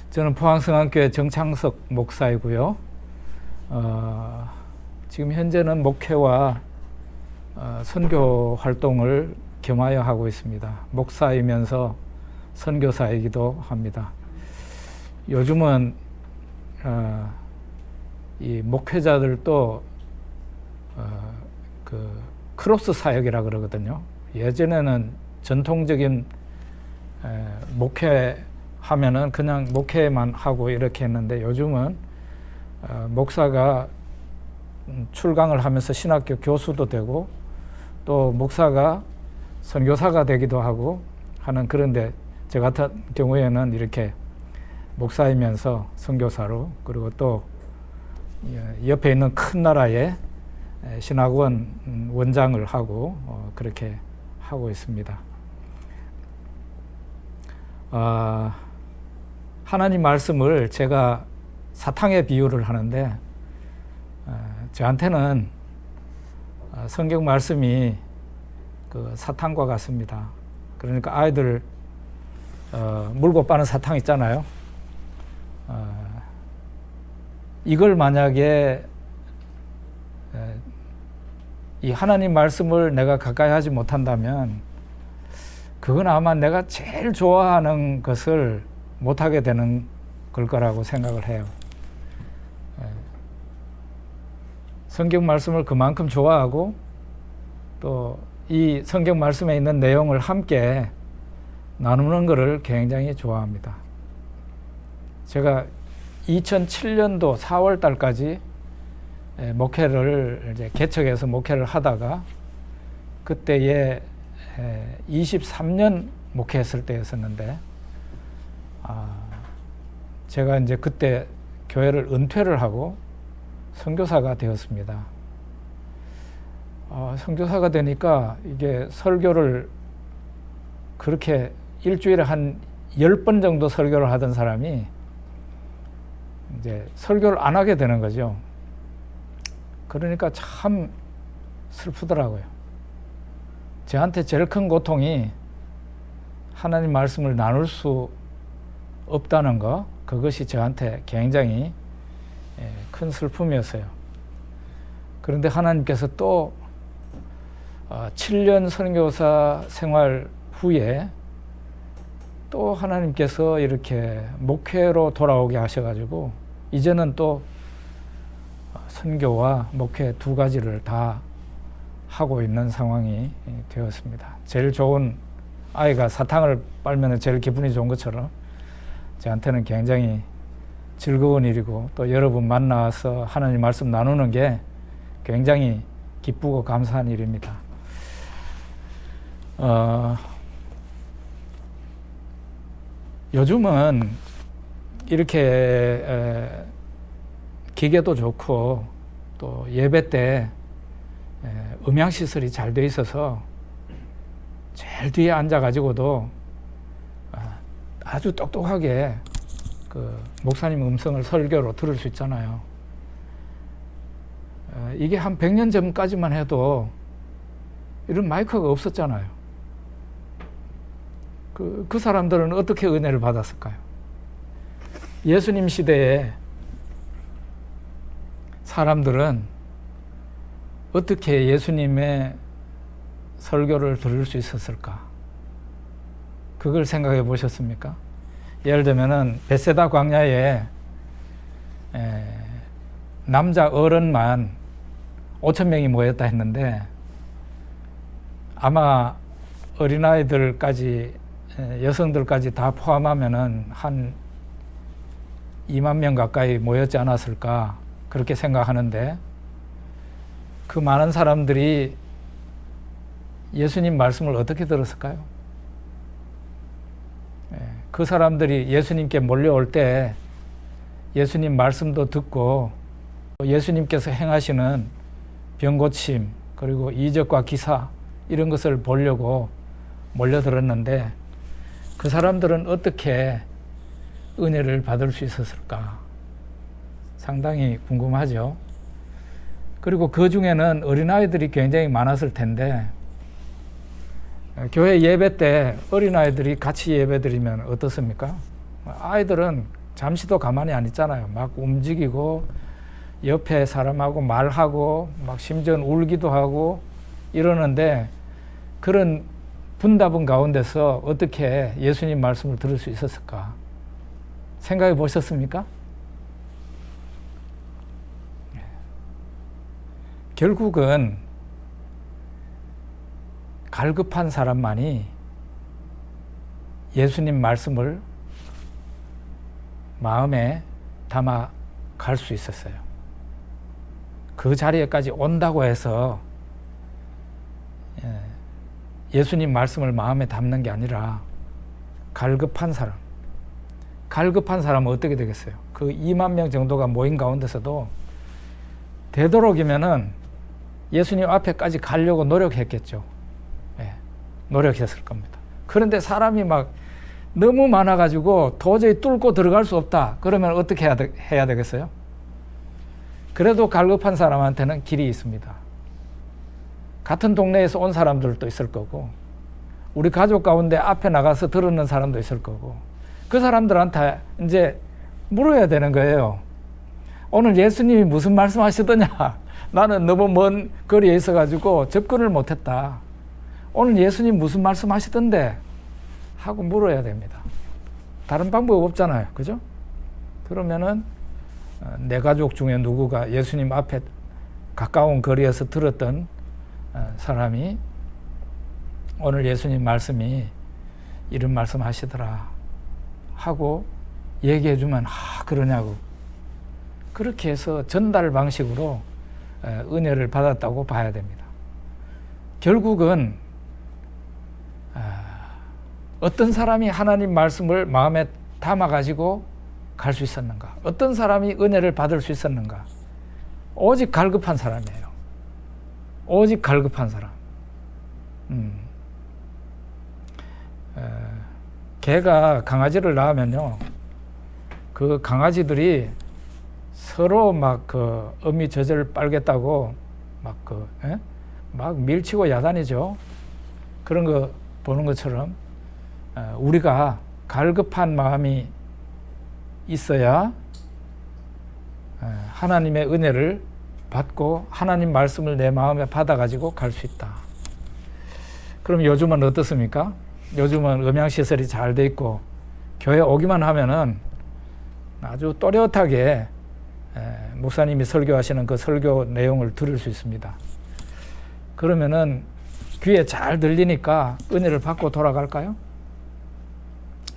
저는 포항성안교회 정창석 목사이고요. 지금 현재는 목회와 선교 활동을 겸하여 하고 있습니다. 목사이면서 선교사이기도 합니다. 요즘은 이 목회자들도 그 크로스 사역이라 그러거든요. 예전에는 전통적인 목회하면은 그냥 목회만 하고 이렇게 했는데, 요즘은 목사가 출강을 하면서 신학교 교수도 되고 또 목사가 선교사가 되기도 하고 하는, 그런데 저 같은 경우에는 이렇게 목사이면서 선교사로, 그리고 또 옆에 있는 큰 나라의 신학원 원장을 하고 그렇게 하고 있습니다. 하나님 말씀을 제가 사탕에 비유를 하는데, 저한테는 성경 말씀이 그 사탕과 같습니다. 그러니까 아이들 물고 빠는 사탕 있잖아요. 이걸 만약에 이 하나님 말씀을 내가 가까이 하지 못한다면, 그건 아마 내가 제일 좋아하는 것을 못하게 되는 걸 거라고 생각을 해요. 성경 말씀을 그만큼 좋아하고 또 이 성경 말씀에 있는 내용을 함께 나누는 것을 굉장히 좋아합니다. 제가 2007년도 4월 달까지 목회를 이제 개척해서 목회를 하다가, 그때에 23년 목회했을 때였었는데, 제가 이제 그때 교회를 은퇴를 하고 선교사가 되었습니다. 선교사가 되니까 이게 설교를 그렇게 일주일에 한 10번 정도 설교를 하던 사람이 이제 설교를 안 하게 되는 거죠. 그러니까 참 슬프더라고요. 저한테 제일 큰 고통이 하나님 말씀을 나눌 수 없다는 거, 그것이 저한테 굉장히 큰 슬픔이었어요. 그런데 하나님께서 또 7년 선교사 생활 후에 또 하나님께서 이렇게 목회로 돌아오게 하셔가지고, 이제는 또 선교와 목회 두 가지를 다 하고 있는 상황이 되었습니다. 제일 좋은 아이가 사탕을 빨면 제일 기분이 좋은 것처럼 저한테는 굉장히 즐거운 일이고, 또 여러분 만나서 하나님 말씀 나누는 게 굉장히 기쁘고 감사한 일입니다. 요즘은 이렇게 기계도 좋고 또 예배 때 음향시설이 잘 돼 있어서 제일 뒤에 앉아가지고도 아주 똑똑하게 그 목사님 음성을 설교로 들을 수 있잖아요. 이게 한 100년 전까지만 해도 이런 마이크가 없었잖아요. 그 사람들은 어떻게 은혜를 받았을까요? 예수님 시대에 사람들은 어떻게 예수님의 설교를 들을 수 있었을까? 그걸 생각해 보셨습니까? 예를 들면은 베세다 광야에 남자 어른만 5,000명이 모였다 했는데, 아마 어린아이들까지 여성들까지 다 포함하면은 한 2만 명 가까이 모였지 않았을까, 그렇게 생각하는데, 그 많은 사람들이 예수님 말씀을 어떻게 들었을까요? 그 사람들이 예수님께 몰려올 때 예수님 말씀도 듣고, 예수님께서 행하시는 병고침, 그리고 이적과 기사, 이런 것을 보려고 몰려들었는데, 그 사람들은 어떻게 은혜를 받을 수 있었을까? 상당히 궁금하죠. 그리고 그 중에는 어린아이들이 굉장히 많았을 텐데, 교회 예배 때 어린아이들이 같이 예배 드리면 어떻습니까? 아이들은 잠시도 가만히 안 있잖아요. 막 움직이고 옆에 사람하고 말하고 막 심지어는 울기도 하고 이러는데 그런 분답은 가운데서 어떻게 예수님 말씀을 들을 수 있었을까? 생각해 보셨습니까? 결국은 갈급한 사람만이 예수님 말씀을 마음에 담아 갈 수 있었어요. 그 자리에까지 온다고 해서 예수님 말씀을 마음에 담는 게 아니라 갈급한 사람은 어떻게 되겠어요? 그 2만 명 정도가 모인 가운데서도 되도록이면은 예수님 앞에까지 가려고 노력했겠죠. 노력했을 겁니다. 그런데 사람이 막 너무 많아가지고 도저히 뚫고 들어갈 수 없다. 그러면 어떻게 해야 되겠어요? 그래도 갈급한 사람한테는 길이 있습니다. 같은 동네에서 온 사람들도 있을 거고, 우리 가족 가운데 앞에 나가서 들었는 사람도 있을 거고, 그 사람들한테 이제 물어야 되는 거예요. 오늘 예수님이 무슨 말씀 하시더냐? 나는 너무 먼 거리에 있어가지고 접근을 못했다. 오늘 예수님 무슨 말씀 하시던데? 하고 물어야 됩니다. 다른 방법 없잖아요. 그죠? 그러면은 내 가족 중에 누구가 예수님 앞에 가까운 거리에서 들었던 사람이 오늘 예수님 말씀이 이런 말씀 하시더라 하고 얘기해 주면 그러냐고. 그렇게 해서 전달 방식으로 은혜를 받았다고 봐야 됩니다. 결국은 어떤 사람이 하나님 말씀을 마음에 담아가지고 갈 수 있었는가? 어떤 사람이 은혜를 받을 수 있었는가? 오직 갈급한 사람이에요. 오직 갈급한 사람. 개가 강아지를 낳으면요, 그 강아지들이 서로 막 그 어미 젖을 빨겠다고 막 밀치고 야단이죠. 그런 거 보는 것처럼 우리가 갈급한 마음이 있어야 하나님의 은혜를 받고 하나님 말씀을 내 마음에 받아가지고 갈 수 있다. 그럼 요즘은 어떻습니까? 요즘은 음향시설이 잘 돼 있고 교회 오기만 하면은 아주 또렷하게 목사님이 설교하시는 그 설교 내용을 들을 수 있습니다. 그러면은 귀에 잘 들리니까 은혜를 받고 돌아갈까요?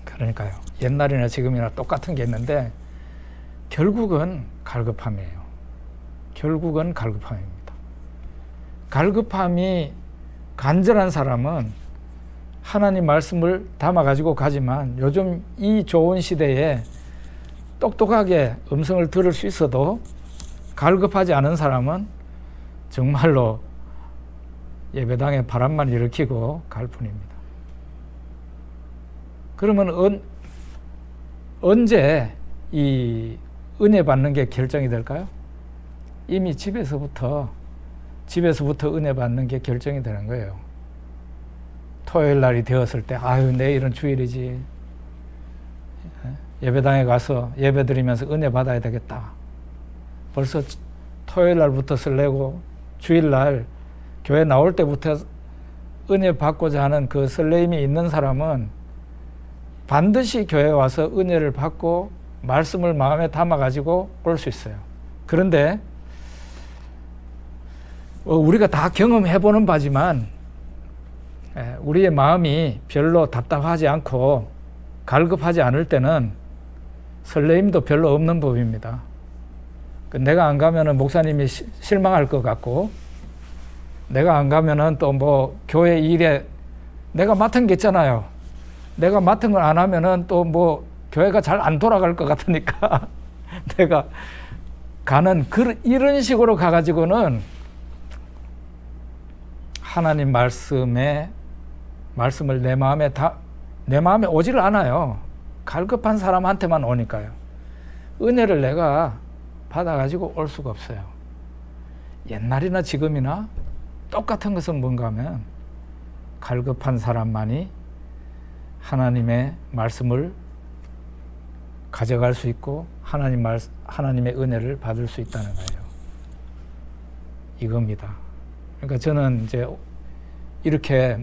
그러니까요. 옛날이나 지금이나 똑같은 게 있는데 결국은 갈급함이에요. 결국은 갈급함입니다. 갈급함이 간절한 사람은 하나님 말씀을 담아가지고 가지만 요즘 이 좋은 시대에 똑똑하게 음성을 들을 수 있어도 갈급하지 않은 사람은 정말로 예배당에 바람만 일으키고 갈 뿐입니다. 그러면 언제 이 은혜 받는 게 결정이 될까요? 이미 집에서부터 은혜 받는 게 결정이 되는 거예요. 토요일 날이 되었을 때 내일은 주일이지. 예배당에 가서 예배 드리면서 은혜 받아야 되겠다. 벌써 토요일 날부터 설레고 주일 날 교회 나올 때부터 은혜 받고자 하는 그 설레임이 있는 사람은 반드시 교회에 와서 은혜를 받고 말씀을 마음에 담아가지고 올 수 있어요. 그런데 우리가 다 경험해보는 바지만 우리의 마음이 별로 답답하지 않고 갈급하지 않을 때는 설레임도 별로 없는 법입니다. 내가 안 가면은 목사님이 실망할 것 같고, 내가 안 가면은 또 뭐 교회 일에 내가 맡은 게 있잖아요. 내가 맡은 걸 안 하면은 또 뭐 교회가 잘 안 돌아갈 것 같으니까 내가 가는 이런 식으로 가가지고는 하나님 말씀을 내 마음에 오지를 않아요. 갈급한 사람한테만 오니까요. 은혜를 내가 받아가지고 올 수가 없어요. 옛날이나 지금이나 똑같은 것은 뭔가 하면 갈급한 사람만이 하나님의 말씀을 가져갈 수 있고 하나님의 은혜를 받을 수 있다는 거예요. 이겁니다. 그러니까 저는 이제 이렇게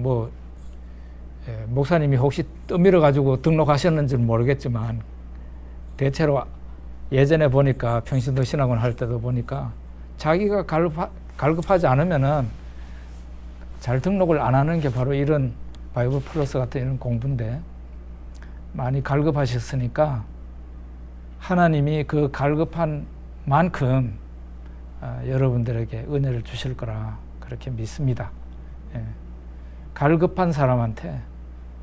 목사님이 혹시 떠밀어 가지고 등록하셨는지는 모르겠지만 대체로 예전에 보니까 평신도 신학원 할 때도 보니까 자기가 갈급하지 않으면은 잘 등록을 안 하는 게 바로 이런 바이블 플러스 같은 이런 공부인데, 많이 갈급하셨으니까 하나님이 그 갈급한 만큼 여러분들에게 은혜를 주실 거라 그렇게 믿습니다. 예. 갈급한 사람한테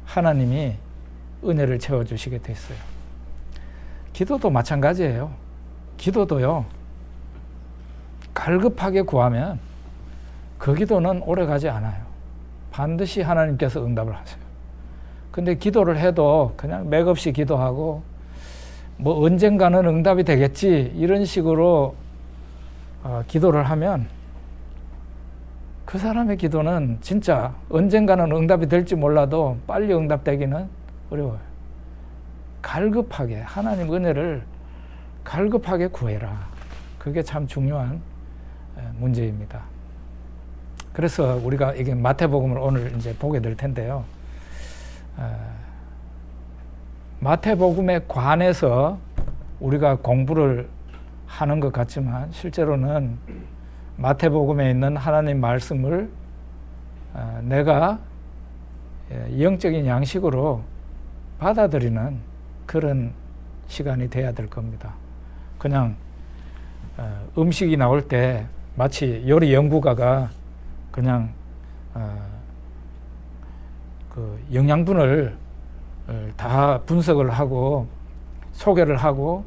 하나님이 은혜를 채워주시게 됐어요. 기도도 마찬가지예요. 기도도요, 갈급하게 구하면 그 기도는 오래가지 않아요. 반드시 하나님께서 응답을 하세요. 근데 기도를 해도 그냥 맥없이 기도하고 언젠가는 응답이 되겠지 이런 식으로 기도를 하면 그 사람의 기도는 진짜 언젠가는 응답이 될지 몰라도 빨리 응답되기는 어려워요. 갈급하게 하나님 은혜를 갈급하게 구해라. 그게 참 중요한 문제입니다. 그래서 우리가 이게 마태복음을 오늘 이제 보게 될 텐데요. 마태복음에 관해서 우리가 공부를 하는 것 같지만 실제로는 마태복음에 있는 하나님 말씀을 내가 영적인 양식으로 받아들이는 그런 시간이 돼야 될 겁니다. 그냥 음식이 나올 때 마치 요리 연구가가 그냥 그 영양분을 다 분석을 하고 소개를 하고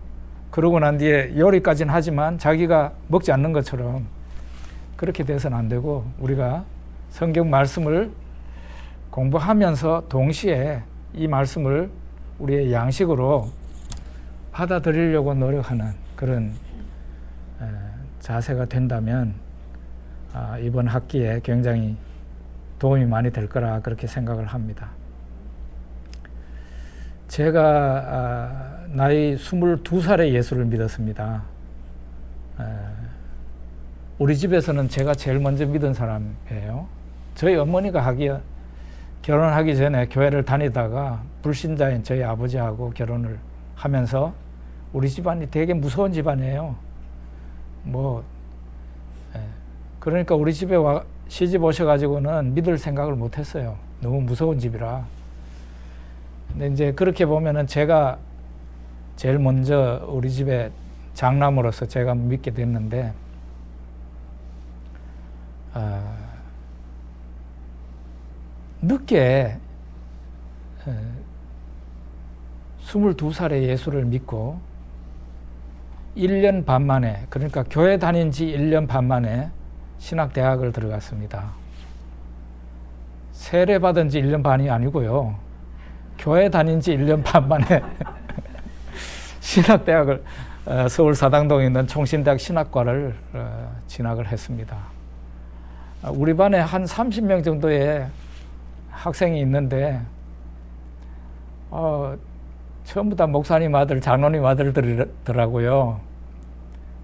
그러고 난 뒤에 요리까지는 하지만 자기가 먹지 않는 것처럼 그렇게 돼서는 안 되고, 우리가 성경 말씀을 공부하면서 동시에 이 말씀을 우리의 양식으로 받아들이려고 노력하는 그런 자세가 된다면 이번 학기에 굉장히 도움이 많이 될 거라 그렇게 생각을 합니다. 제가 나이 22살에 예수를 믿었습니다. 우리 집에서는 제가 제일 먼저 믿은 사람이에요. 저희 어머니가 결혼하기 전에 교회를 다니다가 불신자인 저희 아버지하고 결혼을 하면서 우리 집안이 되게 무서운 집안이에요. 그러니까 우리 집에 시집 오셔가지고는 믿을 생각을 못 했어요. 너무 무서운 집이라. 근데 이제 그렇게 보면은 제가 제일 먼저 우리 집에 장남으로서 제가 믿게 됐는데, 늦게 22살에 예수를 믿고 1년 반 만에, 그러니까 교회 다닌 지 1년 반 만에 신학대학을 들어갔습니다. 세례 받은 지 1년 반이 아니고요. 교회 다닌 지 1년 반 만에 신학대학을 서울 사당동에 있는 총신대학 신학과를 진학을 했습니다. 우리 반에 한 30명 정도의 학생이 있는데 전부 다 목사님 아들, 장로님 아들들이더라고요.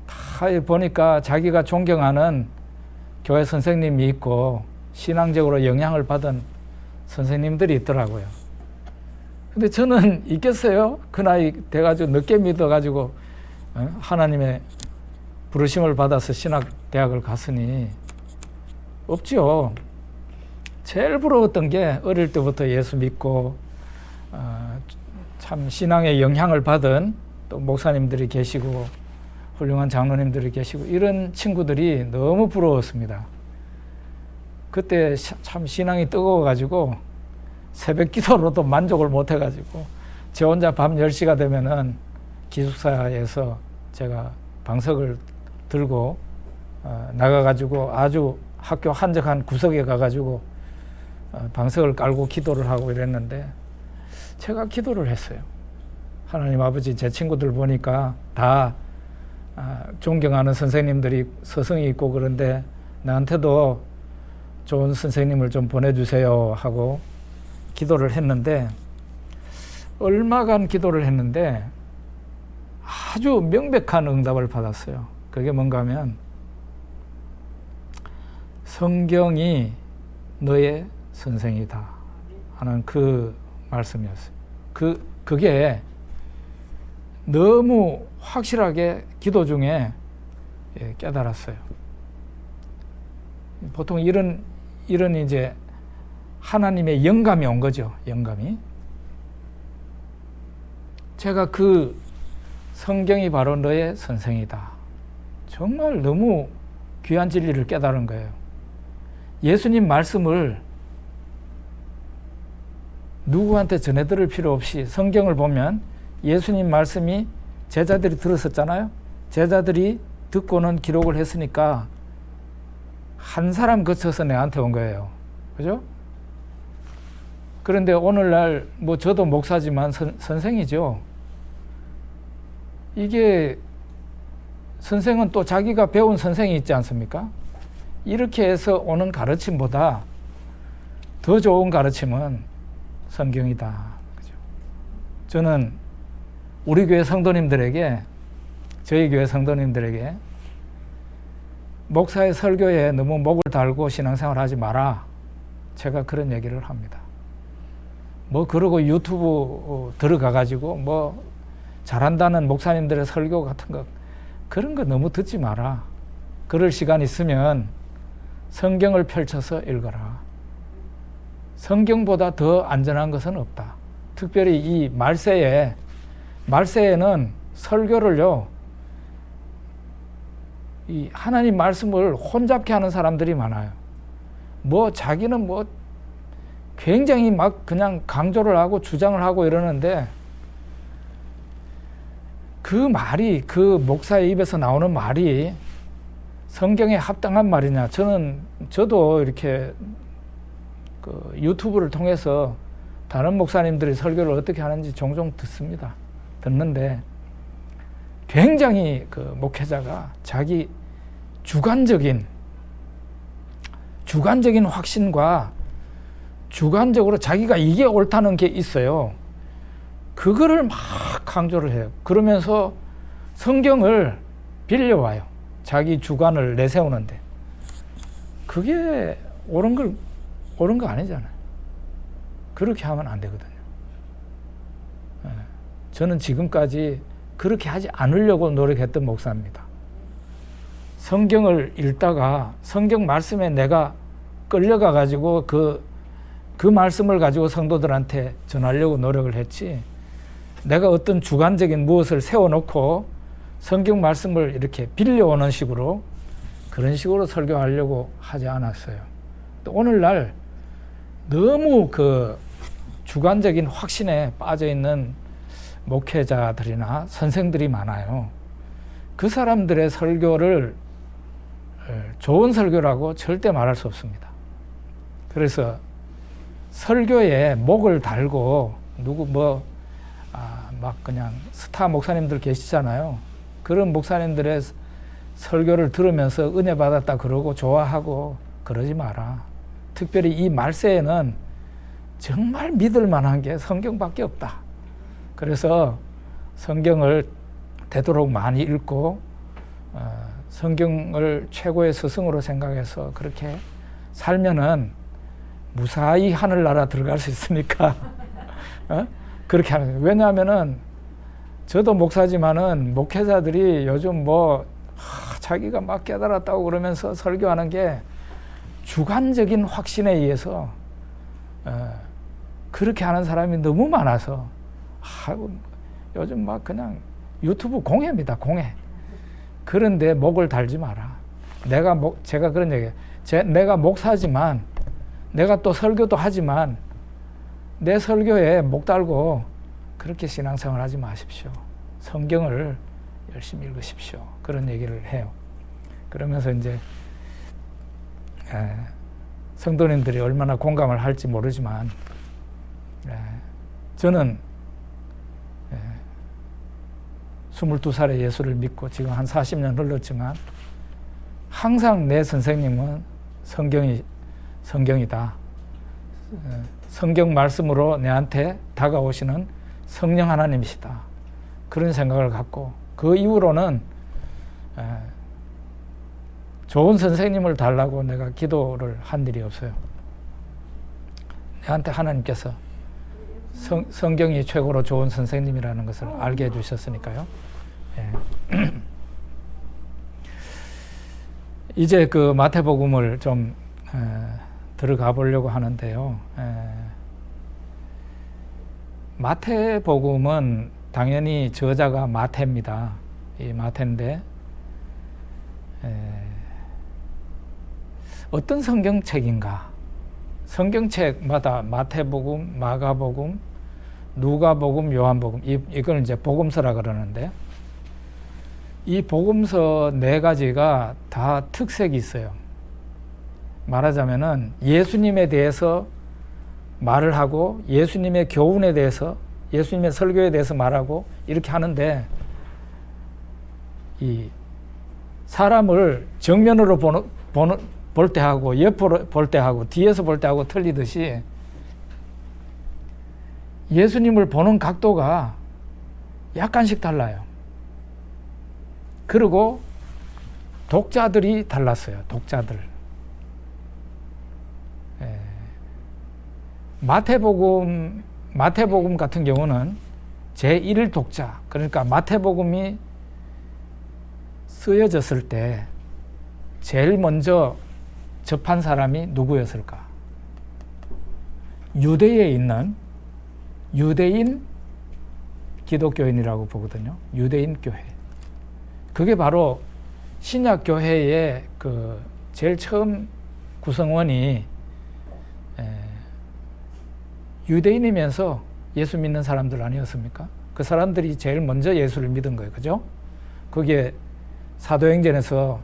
다 보니까 자기가 존경하는 교회 선생님이 있고 신앙적으로 영향을 받은 선생님들이 있더라고요. 근데 저는 있겠어요? 그 나이 돼가지고 늦게 믿어가지고 하나님의 부르심을 받아서 신학대학을 갔으니 없죠. 제일 부러웠던 게 어릴 때부터 예수 믿고 참 신앙의 영향을 받은 또 목사님들이 계시고 훌륭한 장로님들이 계시고 이런 친구들이 너무 부러웠습니다. 그때 참 신앙이 뜨거워가지고 새벽 기도로도 만족을 못해가지고 저 혼자 밤 10시가 되면은 기숙사에서 제가 방석을 들고 나가가지고 아주 학교 한적한 구석에 가가지고 방석을 깔고 기도를 하고 이랬는데, 제가 기도를 했어요. 하나님 아버지, 제 친구들 보니까 다 존경하는 선생님들이 스승이 있고 그런데 나한테도 좋은 선생님을 좀 보내주세요 하고 기도를 했는데, 얼마간 기도를 했는데 아주 명백한 응답을 받았어요. 그게 뭔가 하면 성경이 너의 선생이다 하는 그 말씀이었어요. 그게 너무 확실하게 기도 중에 깨달았어요. 보통 이런 이제 하나님의 영감이 온 거죠. 영감이. 제가 그 성경이 바로 너의 선생이다. 정말 너무 귀한 진리를 깨달은 거예요. 예수님 말씀을 누구한테 전해들을 필요 없이 성경을 보면 예수님 말씀이 제자들이 들었었잖아요. 제자들이 듣고는 기록을 했으니까 한 사람 거쳐서 내한테 온 거예요. 그죠? 그런데 오늘날 뭐 저도 목사지만 선생이죠. 이게 선생은 또 자기가 배운 선생이 있지 않습니까? 이렇게 해서 오는 가르침보다 더 좋은 가르침은 성경이다. 그죠? 저는 우리 교회 성도님들에게, 저희 교회 성도님들에게 목사의 설교에 너무 목을 달고 신앙생활 하지 마라. 제가 그런 얘기를 합니다. 뭐 그러고 유튜브 들어가가지고 뭐 잘한다는 목사님들의 설교 같은 거 그런 거 너무 듣지 마라. 그럴 시간 있으면 성경을 펼쳐서 읽어라. 성경보다 더 안전한 것은 없다. 특별히 이 말세에는 설교를요, 이 하나님 말씀을 혼잡케 하는 사람들이 많아요. 뭐 자기는 뭐 굉장히 막 그냥 강조를 하고 주장을 하고 이러는데 그 말이, 그 목사의 입에서 나오는 말이 성경에 합당한 말이냐. 저도 이렇게 그 유튜브를 통해서 다른 목사님들이 설교를 어떻게 하는지 종종 듣는데 굉장히 그 목회자가 자기 주관적인 확신과 주관적으로 자기가 이게 옳다는 게 있어요. 그거를 막 강조를 해요. 그러면서 성경을 빌려와요. 자기 주관을 내세우는데. 그게 옳은 거 아니잖아요. 그렇게 하면 안 되거든요. 저는 지금까지 그렇게 하지 않으려고 노력했던 목사입니다. 성경을 읽다가 성경 말씀에 내가 끌려가 가지고 그 말씀을 가지고 성도들한테 전하려고 노력을 했지, 내가 어떤 주관적인 무엇을 세워놓고 성경 말씀을 이렇게 빌려오는 식으로, 그런 식으로 설교하려고 하지 않았어요. 또 오늘날 너무 그 주관적인 확신에 빠져 있는 목회자들이나 선생들이 많아요. 그 사람들의 설교를 좋은 설교라고 절대 말할 수 없습니다. 그래서 설교에 목을 달고 막 그냥 스타 목사님들 계시잖아요. 그런 목사님들의 설교를 들으면서 은혜 받았다 그러고 좋아하고 그러지 마라. 특별히 이 말세에는 정말 믿을 만한 게 성경밖에 없다. 그래서 성경을 되도록 많이 읽고 성경을 최고의 스승으로 생각해서 그렇게 살면은 무사히 하늘나라 들어갈 수 있으니까 그렇게 하는 거예요. 왜냐하면은 저도 목사지만은 목회자들이 요즘 자기가 막 깨달았다고 그러면서 설교하는 게 주관적인 확신에 의해서 그렇게 하는 사람이 너무 많아서 요즘 막 그냥 유튜브 공해입니다. 공해. 그런데 목을 달지 마라. 제가 그런 얘기해요. 내가 목사지만, 내가 또 설교도 하지만 내 설교에 목 달고 그렇게 신앙생활 하지 마십시오. 성경을 열심히 읽으십시오. 그런 얘기를 해요. 그러면서 이제 성도님들이 얼마나 공감을 할지 모르지만 저는 22살에 예수를 믿고 지금 한 40년 흘렀지만 항상 내 선생님은 성경이다. 성경 말씀으로 내한테 다가오시는 성령 하나님이시다. 그런 생각을 갖고 그 이후로는 좋은 선생님을 달라고 내가 기도를 한 일이 없어요. 내한테 하나님께서 성경이 최고로 좋은 선생님이라는 것을 알게 해주셨으니까요. 예. 이제 그 마태복음을 좀 들어가 보려고 하는데요. 마태복음은 당연히 저자가 마태입니다. 이 마태인데 어떤 성경책인가? 성경책마다 마태복음, 마가복음, 누가복음, 요한복음 이걸 이제 복음서라 그러는데 이 복음서 4가지가 다 특색이 있어요. 말하자면은 예수님에 대해서 말을 하고 예수님의 교훈에 대해서 예수님의 설교에 대해서 말하고 이렇게 하는데 이 사람을 정면으로 볼 때 하고 옆으로 볼 때 하고 뒤에서 볼 때 하고 틀리듯이 예수님을 보는 각도가 약간씩 달라요. 그리고 독자들이 달랐어요. 독자들. 마태복음 같은 경우는 제1독자, 그러니까 마태복음이 쓰여졌을 때 제일 먼저 접한 사람이 누구였을까? 유대에 있는 유대인 기독교인이라고 보거든요. 유대인 교회. 그게 바로 신약 교회의 그 제일 처음 구성원이 유대인이면서 예수 믿는 사람들 아니었습니까? 그 사람들이 제일 먼저 예수를 믿은 거예요. 그죠? 그게 사도행전에서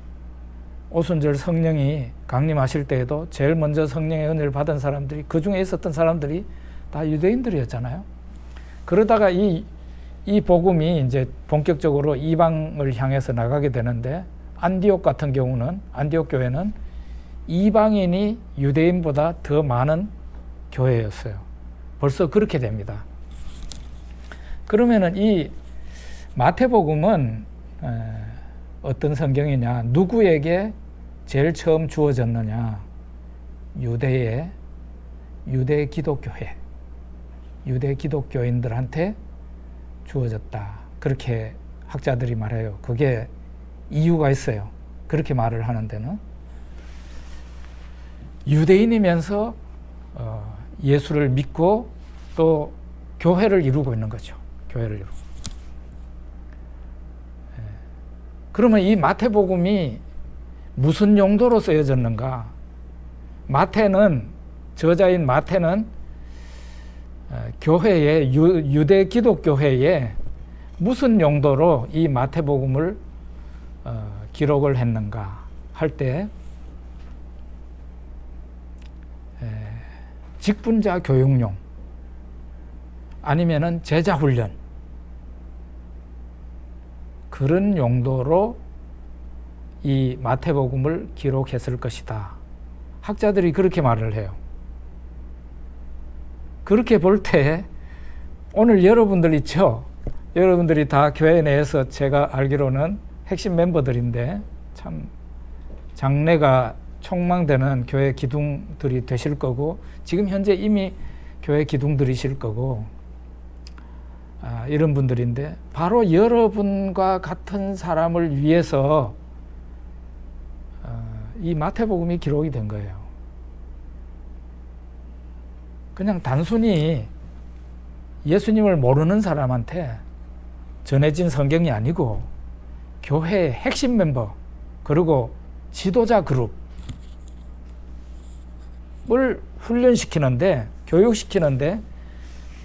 오순절 성령이 강림하실 때에도 제일 먼저 성령의 은혜를 받은 사람들이, 그 중에 있었던 사람들이 다 유대인들이었잖아요. 그러다가 이 복음이 이제 본격적으로 이방을 향해서 나가게 되는데, 안디옥 같은 경우는, 안디옥 교회는 이방인이 유대인보다 더 많은 교회였어요. 벌써 그렇게 됩니다. 그러면은 이 마태복음은 어떤 성경이냐, 누구에게 제일 처음 주어졌느냐? 유대 기독교회, 유대 기독교인들한테 주어졌다. 그렇게 학자들이 말해요. 그게 이유가 있어요. 그렇게 말을 하는 데는 유대인이면서 예수를 믿고 또 교회를 이루고 있는 거죠. 교회를 이루고. 그러면 이 마태복음이 무슨 용도로 쓰여졌는가? 마태는, 저자인 마태는 교회에, 유대 기독교회에 무슨 용도로 이 마태복음을 기록을 했는가 할 때, 직분자 교육용, 아니면은 제자 훈련, 그런 용도로 이 마태복음을 기록했을 것이다. 학자들이 그렇게 말을 해요. 그렇게 볼 때 오늘 여러분들 있죠? 여러분들이 다 교회 내에서 제가 알기로는 핵심 멤버들인데 참 장래가 촉망되는 교회 기둥들이 되실 거고, 지금 현재 이미 교회 기둥들이실 거고, 이런 분들인데, 바로 여러분과 같은 사람을 위해서 이 마태복음이 기록이 된 거예요. 그냥 단순히 예수님을 모르는 사람한테 전해진 성경이 아니고, 교회의 핵심 멤버, 그리고 지도자 그룹을 훈련시키는데, 교육시키는데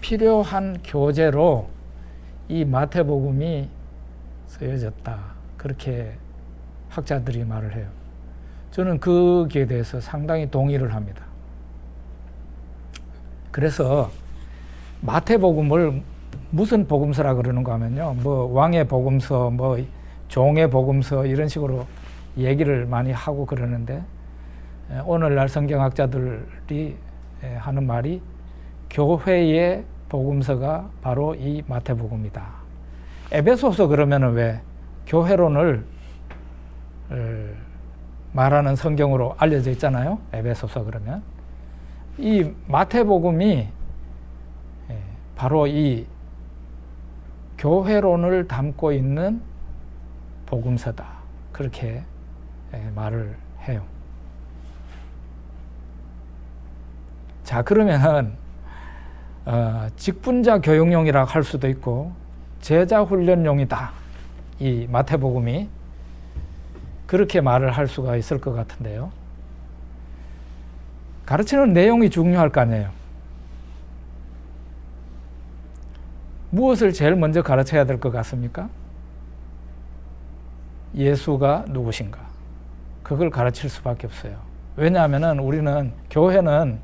필요한 교재로 이 마태복음이 쓰여졌다. 그렇게 학자들이 말을 해요. 저는 거기에 대해서 상당히 동의를 합니다. 그래서 마태복음을 무슨 복음서라 그러는가 하면요, 뭐 왕의 복음서, 뭐 종의 복음서, 이런 식으로 얘기를 많이 하고 그러는데, 오늘날 성경학자들이 하는 말이 교회의 복음서가 바로 이 마태복음이다. 에베소서 그러면은 왜 교회론을 말하는 성경으로 알려져 있잖아요. 에베소서 그러면 이 마태복음이 바로 이 교회론을 담고 있는 복음서다. 그렇게 말을 해요. 자, 그러면은 직분자 교육용이라 할 수도 있고 제자 훈련용이다. 이 마태복음이 그렇게 말을 할 수가 있을 것 같은데요. 가르치는 내용이 중요할 거 아니에요. 무엇을 제일 먼저 가르쳐야 될 것 같습니까? 예수가 누구신가? 그걸 가르칠 수밖에 없어요. 왜냐하면 우리는 교회는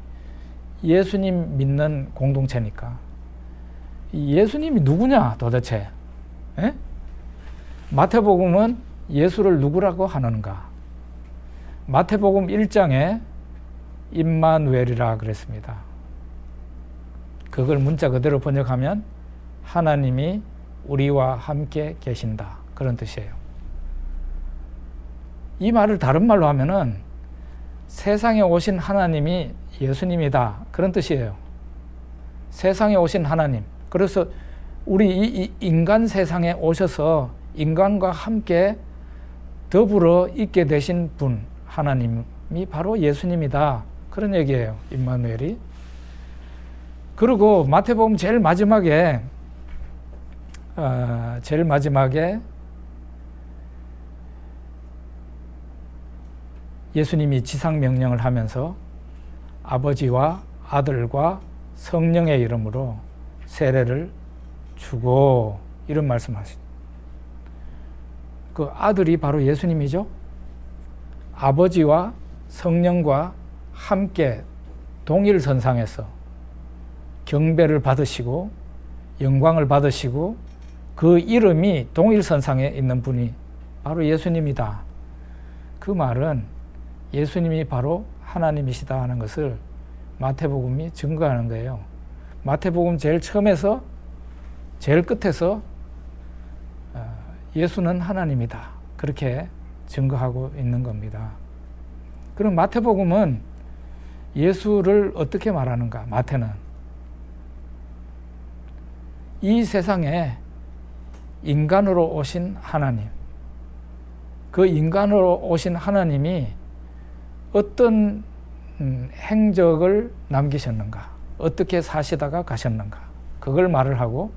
예수님 믿는 공동체니까. 예수님이 누구냐 도대체? 에? 마태복음은 예수를 누구라고 하는가? 마태복음 1장에 임마누엘이라 그랬습니다. 그걸 문자 그대로 번역하면 하나님이 우리와 함께 계신다. 그런 뜻이에요. 이 말을 다른 말로 하면은 세상에 오신 하나님이 예수님이다. 그런 뜻이에요. 세상에 오신 하나님. 그래서 우리 이 인간 세상에 오셔서 인간과 함께 더불어 있게 되신 분, 하나님이 바로 예수님이다. 그런 얘기예요. 임마누엘이. 그리고 마태복음 제일 마지막에 예수님이 지상명령을 하면서 아버지와 아들과 성령의 이름으로 세례를 주고 이런 말씀하시죠. 그 아들이 바로 예수님이죠. 아버지와 성령과 함께 동일선상에서 경배를 받으시고 영광을 받으시고 그 이름이 동일선상에 있는 분이 바로 예수님이다. 그 말은 예수님이 바로 하나님이시다 하는 것을 마태복음이 증거하는 거예요. 마태복음 제일 처음에서 제일 끝에서 예수는 하나님이다. 그렇게 증거하고 있는 겁니다. 그럼 마태복음은 예수를 어떻게 말하는가? 마태는 이 세상에 인간으로 오신 하나님, 그 인간으로 오신 하나님이 어떤 행적을 남기셨는가, 어떻게 사시다가 가셨는가, 그걸 말을 하고,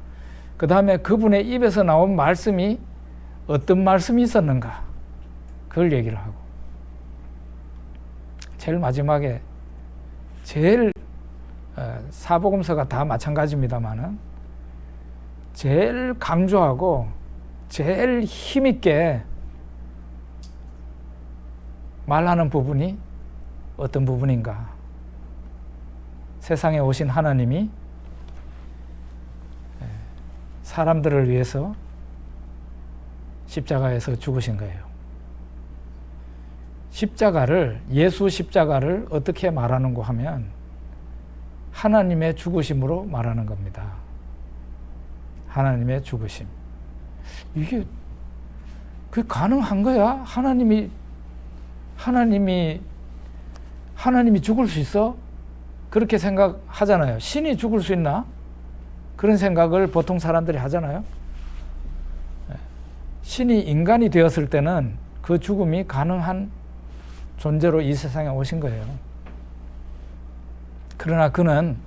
그 다음에 그분의 입에서 나온 말씀이 어떤 말씀이 있었는가, 그걸 얘기를 하고, 제일 마지막에 제일 사복음서가 다 마찬가지입니다만은 제일 강조하고 제일 힘있게 말하는 부분이 어떤 부분인가? 세상에 오신 하나님이 사람들을 위해서 십자가에서 죽으신 거예요. 예수 십자가를 어떻게 말하는고 하면 하나님의 죽으심으로 말하는 겁니다. 하나님의 죽으심. 이게 그게 가능한 거야? 하나님이 죽을 수 있어? 그렇게 생각하잖아요. 신이 죽을 수 있나? 그런 생각을 보통 사람들이 하잖아요. 신이 인간이 되었을 때는 그 죽음이 가능한 존재로 이 세상에 오신 거예요. 그러나 그는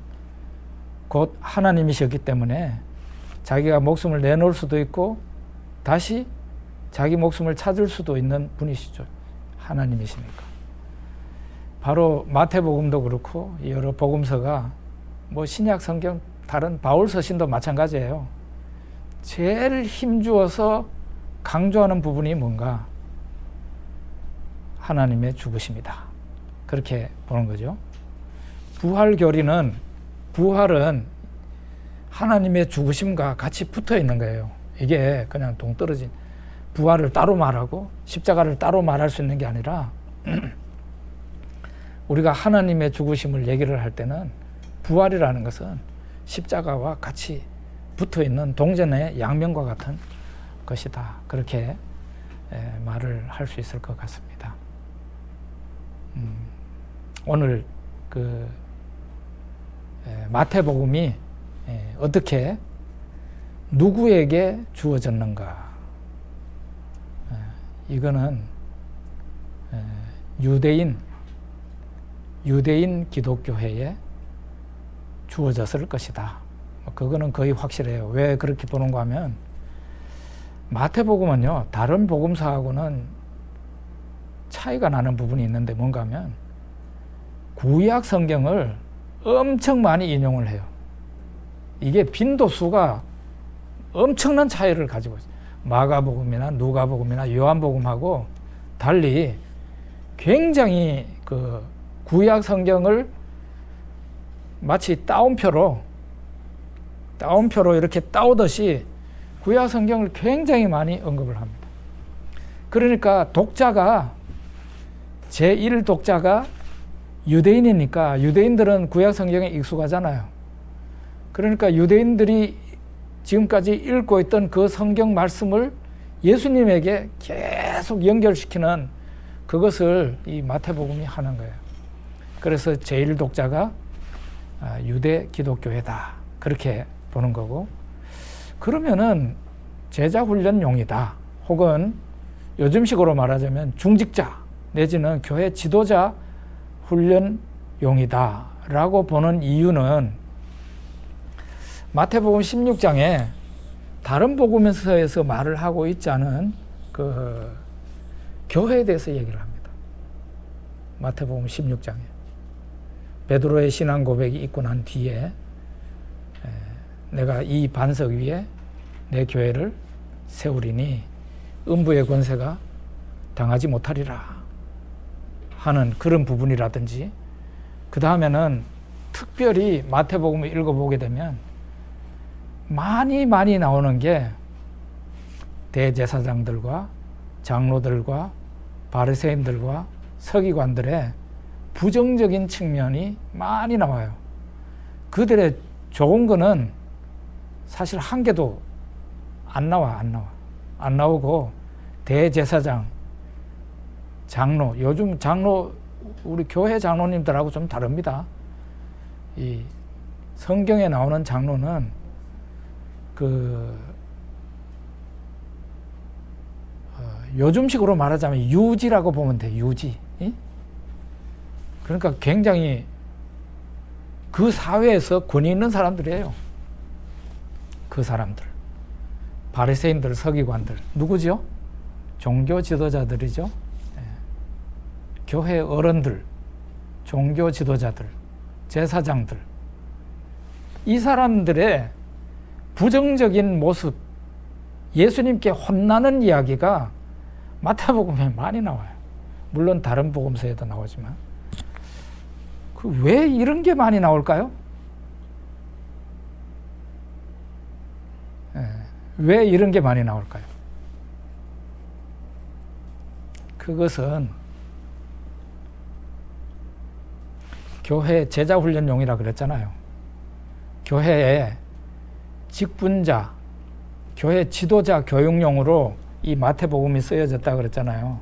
곧 하나님이셨기 때문에 자기가 목숨을 내놓을 수도 있고 다시 자기 목숨을 찾을 수도 있는 분이시죠. 하나님이시니까. 바로 마태복음도 그렇고 여러 복음서가 뭐 신약 성경 다른 바울 서신도 마찬가지예요. 제일 힘주어서 강조하는 부분이 뭔가? 하나님의 죽으심이다. 그렇게 보는 거죠. 부활은 하나님의 죽으심과 같이 붙어 있는 거예요. 이게 그냥 동떨어진 부활을 따로 말하고 십자가를 따로 말할 수 있는 게 아니라 우리가 하나님의 죽으심을 얘기를 할 때는 부활이라는 것은 십자가와 같이 붙어 있는 동전의 양면과 같은 것이다. 그렇게 말을 할 수 있을 것 같습니다. 오늘 그 마태복음이 어떻게 누구에게 주어졌는가? 이거는 유대인 기독교회에 주어졌을 것이다. 그거는 거의 확실해요. 왜 그렇게 보는가 하면 마태복음은요, 다른 복음서하고는 차이가 나는 부분이 있는데 뭔가 하면 구약 성경을 엄청 많이 인용을 해요. 이게 빈도수가 엄청난 차이를 가지고 있어요. 마가복음이나 누가복음이나 요한복음하고 달리 굉장히 그 구약 성경을 마치 따옴표로 이렇게 따오듯이 구약 성경을 굉장히 많이 언급을 합니다. 그러니까 독자가 제1 독자가 유대인이니까 유대인들은 구약 성경에 익숙하잖아요. 그러니까 유대인들이 지금까지 읽고 있던 그 성경 말씀을 예수님에게 계속 연결시키는 그것을 이 마태복음이 하는 거예요. 그래서 제1 독자가 유대 기독교회다. 그렇게 보는 거고, 그러면은 제자훈련용이다. 혹은 요즘식으로 말하자면 중직자 내지는 교회 지도자 훈련용이다 라고 보는 이유는 마태복음 16장에 다른 복음서에서 말을 하고 있지 않은 그 교회에 대해서 얘기를 합니다. 마태복음 16장에 베드로의 신앙 고백이 있고 난 뒤에 내가 이 반석 위에 내 교회를 세우리니 음부의 권세가 당하지 못하리라 하는 그런 부분이라든지, 그 다음에는 특별히 마태복음을 읽어보게 되면 많이 나오는 게 대제사장들과 장로들과 바리새인들과 서기관들의 부정적인 측면이 많이 나와요. 그들의 좋은 거는 사실 한 개도 안 나오고 대제사장, 장로, 요즘 장로, 우리 교회 장로님들하고 좀 다릅니다. 이 성경에 나오는 장로는 요즘식으로 말하자면 유지라고 보면 돼. 유지. 그러니까 굉장히 그 사회에서 권위 있는 사람들이에요. 그 사람들. 바리새인들, 서기관들. 누구죠? 종교 지도자들이죠. 교회 어른들, 종교 지도자들, 제사장들. 이 사람들의 부정적인 모습, 예수님께 혼나는 이야기가 마태복음에 많이 나와요. 물론 다른 복음서에도 나오지만. 왜 이런 게 많이 나올까요? 왜 이런 게 많이 나올까요? 그것은 교회 제자훈련용이라 그랬잖아요. 교회에 직분자, 교회 지도자 교육용으로 이 마태복음이 쓰여졌다 그랬잖아요.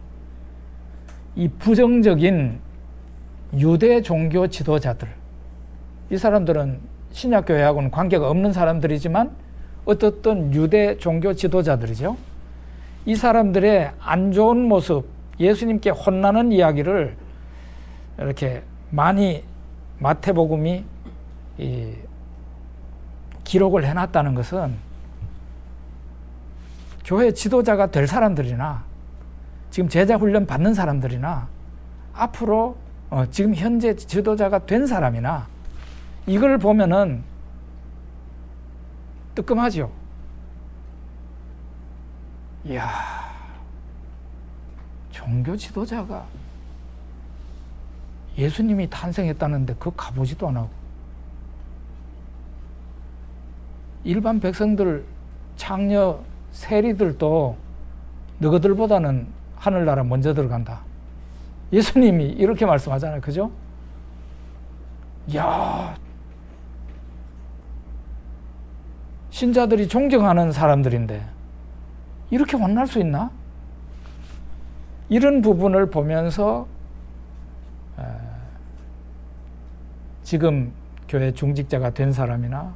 이 부정적인 유대 종교 지도자들, 이 사람들은 신약교회하고는 관계가 없는 사람들이지만 어떻든 유대 종교 지도자들이죠. 이 사람들의 안 좋은 모습, 예수님께 혼나는 이야기를 이렇게 많이 마태복음이 기록을 해놨다는 것은 교회 지도자가 될 사람들이나 지금 제자훈련 받는 사람들이나 앞으로 지금 현재 지도자가 된 사람이나 이걸 보면은 뜨끔하죠. 이야, 종교 지도자가 예수님이 탄생했다는데 그거 가보지도 안 하고 일반 백성들, 창녀, 세리들도 너희들보다는 하늘나라 먼저 들어간다. 예수님이 이렇게 말씀하잖아요. 그죠? 야, 신자들이 존경하는 사람들인데 이렇게 혼날 수 있나? 이런 부분을 보면서 지금 교회 중직자가 된 사람이나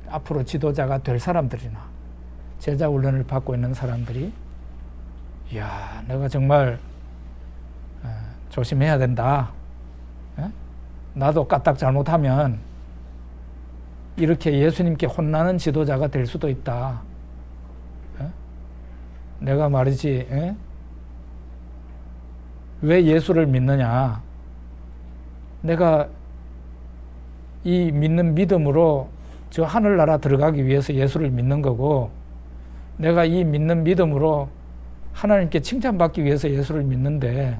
앞으로 지도자가 될 사람들이나 제자 훈련을 받고 있는 사람들이 이야, 내가 정말 조심해야 된다. 나도 까딱 잘못하면 이렇게 예수님께 혼나는 지도자가 될 수도 있다. 내가 말이지, 왜 예수를 믿느냐? 내가 이 믿는 믿음으로 저 하늘나라 들어가기 위해서 예수를 믿는 거고, 내가 이 믿는 믿음으로 하나님께 칭찬받기 위해서 예수를 믿는데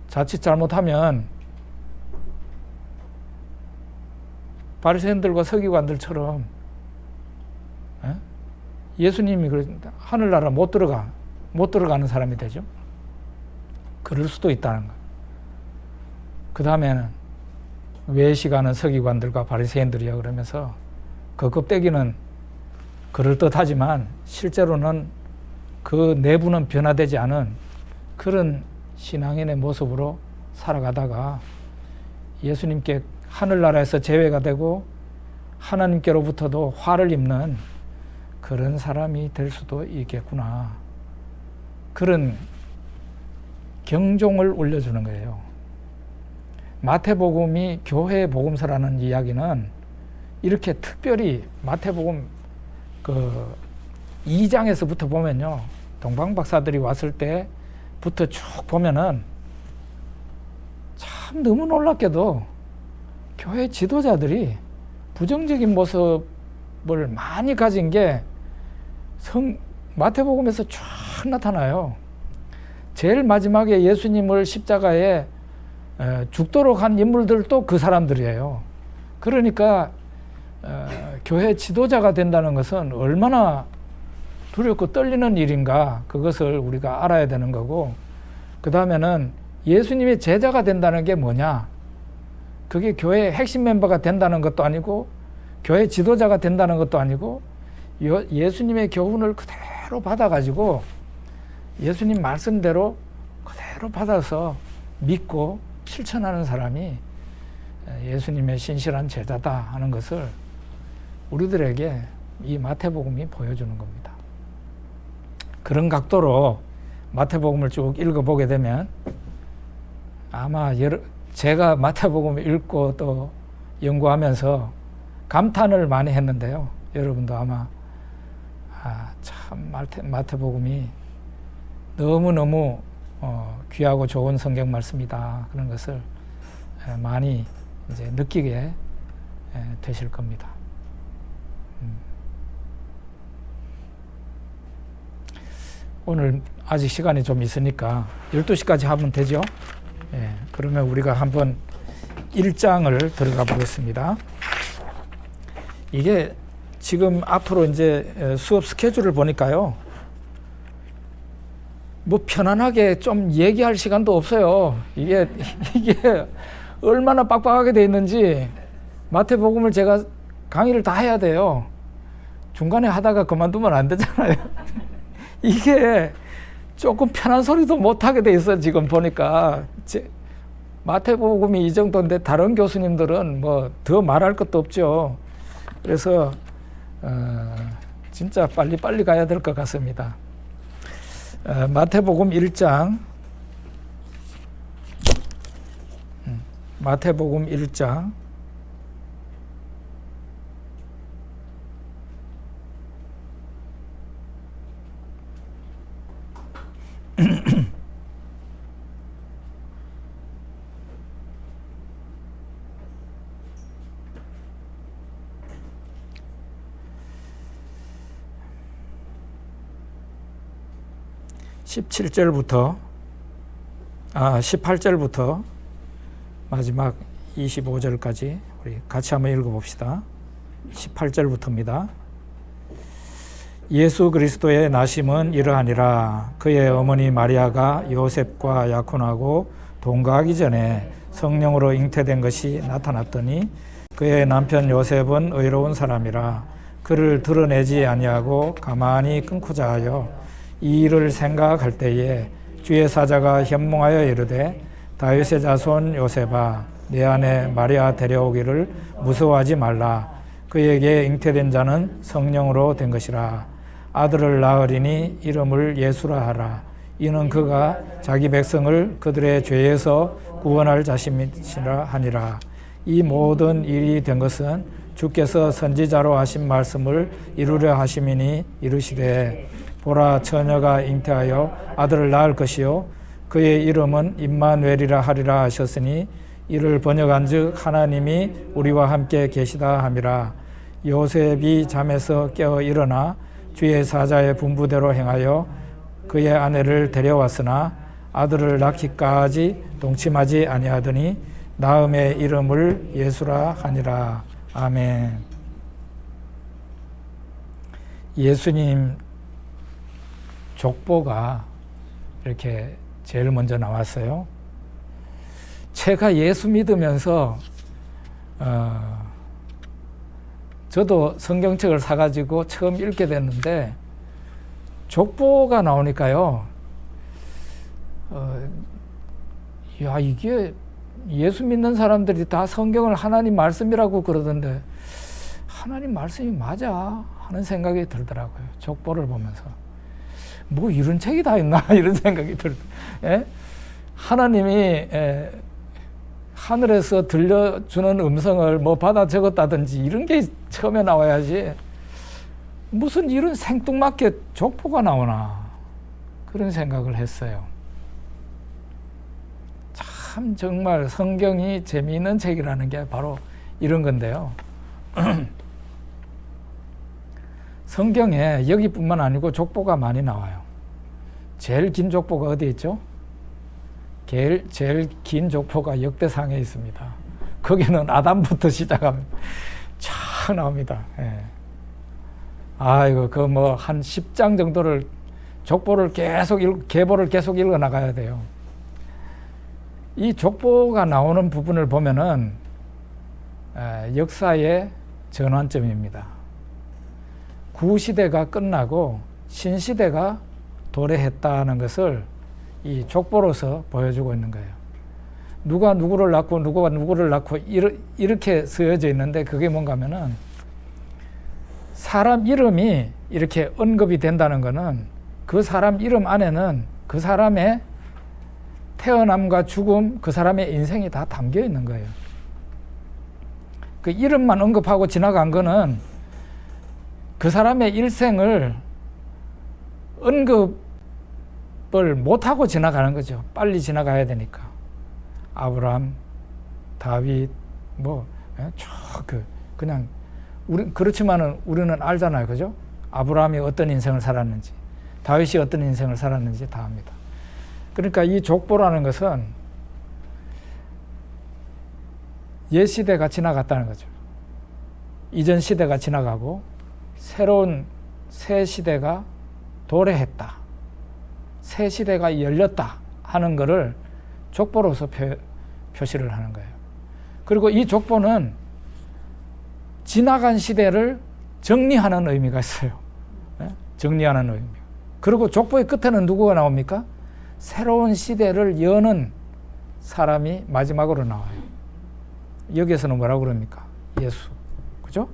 자칫 잘못하면 바리새인들과 서기관들처럼 예수님이 하늘나라 못 들어가는 사람이 되죠. 그럴 수도 있다는 거예요. 그 다음에는 외식하는 서기관들과 바리새인들이야 그러면서 그 껍데기는 그럴듯하지만 실제로는 그 내부는 변화되지 않은 그런 신앙인의 모습으로 살아가다가 예수님께 하늘나라에서 제외가 되고 하나님께로부터도 화를 입는 그런 사람이 될 수도 있겠구나. 그런 경종을 울려주는 거예요. 마태복음이 교회 복음서라는 이야기는 이렇게 특별히 마태복음 그 2장에서부터 보면요, 동방박사들이 왔을 때부터 쭉 보면은 참 너무 놀랍게도 교회 지도자들이 부정적인 모습을 많이 가진 게 마태복음에서 쫙 나타나요. 제일 마지막에 예수님을 십자가에 죽도록 한 인물들도 그 사람들이에요. 그러니까 교회 지도자가 된다는 것은 얼마나 두렵고 떨리는 일인가, 그것을 우리가 알아야 되는 거고, 그 다음에는 예수님의 제자가 된다는 게 뭐냐, 그게 교회의 핵심 멤버가 된다는 것도 아니고 교회 지도자가 된다는 것도 아니고 예수님의 교훈을 그대로 받아가지고 예수님 말씀대로 그대로 받아서 믿고 실천하는 사람이 예수님의 신실한 제자다 하는 것을 우리들에게 이 마태복음이 보여주는 겁니다. 그런 각도로 마태복음을 쭉 읽어보게 되면 아마 제가 마태복음을 읽고 또 연구하면서 감탄을 많이 했는데요. 여러분도 아마 참 마태복음이 너무너무 귀하고 좋은 성경 말씀이다 그런 것을 많이 이제 느끼게 되실 겁니다. 오늘 아직 시간이 좀 있으니까 12시까지 하면 되죠? 예, 그러면 우리가 한번 1장을 들어가 보겠습니다. 이게 지금 앞으로 이제 수업 스케줄을 보니까요, 뭐 편안하게 좀 얘기할 시간도 없어요. 이게 얼마나 빡빡하게 돼 있는지 마태복음을 제가 강의를 다 해야 돼요. 중간에 하다가 그만두면 안 되잖아요. 이게 조금 편한 소리도 못 하게 돼 있어. 지금 보니까 마태복음이 이 정도인데 다른 교수님들은 뭐 더 말할 것도 없죠. 그래서 진짜 빨리빨리 가야 될 것 같습니다. 마태복음 1장 마태복음 1장 18절부터 마지막 25절까지 우리 같이 한번 읽어봅시다. 18절부터입니다. 예수 그리스도의 나심은 이러하니라. 그의 어머니 마리아가 요셉과 약혼하고 동거하기 전에 성령으로 잉태된 것이 나타났더니 그의 남편 요셉은 의로운 사람이라 그를 드러내지 아니하고 가만히 끊고자 하여 이 일을 생각할 때에 주의 사자가 현몽하여 이르되 다윗의 자손 요셉아 내 아내 마리아 데려오기를 무서워하지 말라. 그에게 잉태된 자는 성령으로 된 것이라. 아들을 낳으리니 이름을 예수라 하라. 이는 그가 자기 백성을 그들의 죄에서 구원할 자신이라 하니라. 이 모든 일이 된 것은 주께서 선지자로 하신 말씀을 이루려 하심이니 이르시되 보라 처녀가 잉태하여 아들을 낳을 것이요 그의 이름은 임마누엘이라 하리라 하셨으니 이를 번역한즉 하나님이 우리와 함께 계시다 함이라. 요셉이 잠에서 깨어 일어나 주의 사자의 분부대로 행하여 그의 아내를 데려왔으나 아들을 낳기까지 동침하지 아니하더니 낳음의 이름을 예수라 하니라. 아멘. 예수님 족보가 이렇게 제일 먼저 나왔어요. 제가 예수 믿으면서 저도 성경책을 사가지고 처음 읽게 됐는데 족보가 나오니까요. 야, 이게 예수 믿는 사람들이 다 성경을 하나님 말씀이라고 그러던데 하나님 말씀이 맞아 하는 생각이 들더라고요. 족보를 보면서. 뭐 이런 책이 다 있나 이런 생각이 들더라고요. 하나님이 하늘에서 들려주는 음성을 뭐 받아 적었다든지 이런 게 처음에 나와야지 무슨 이런 생뚱맞게 족보가 나오나 그런 생각을 했어요. 참 정말 성경이 재미있는 책이라는 게 바로 이런 건데요. 성경에 여기뿐만 아니고 족보가 많이 나와요. 제일 긴 족보가 어디 있죠? 제일 긴 족보가 역대상에 있습니다. 거기는 아담부터 시작하면 쫙 나옵니다. 예. 아이고, 그 뭐 한 10장 정도를 족보를 계보를 계속 읽어 나가야 돼요. 이 족보가 나오는 부분을 보면은 역사의 전환점입니다. 구시대가 끝나고 신시대가 도래했다는 것을 이 족보로서 보여주고 있는 거예요. 누가 누구를 낳고 누구가 누구를 낳고 이렇게 쓰여져 있는데 그게 뭔가 하면은 사람 이름이 이렇게 언급이 된다는 것은 그 사람 이름 안에는 그 사람의 태어남과 죽음, 그 사람의 인생이 다 담겨 있는 거예요. 그 이름만 언급하고 지나간 거는 그 사람의 일생을 언급을 못하고 지나가는 거죠. 빨리 지나가야 되니까. 아브라함, 다윗, 그냥 그렇지만은 우리는 알잖아요, 그죠? 아브라함이 어떤 인생을 살았는지, 다윗이 어떤 인생을 살았는지 다 압니다. 그러니까 이 족보라는 것은 옛 시대가 지나갔다는 거죠. 이전 시대가 지나가고 새로운 새 시대가 도래했다. 새 시대가 열렸다 하는 것을 족보로서 표시를 하는 거예요. 그리고 이 족보는 지나간 시대를 정리하는 의미가 있어요. 정리하는 의미. 그리고 족보의 끝에는 누구가 나옵니까? 새로운 시대를 여는 사람이 마지막으로 나와요. 여기에서는 뭐라고 그럽니까? 예수. 그죠?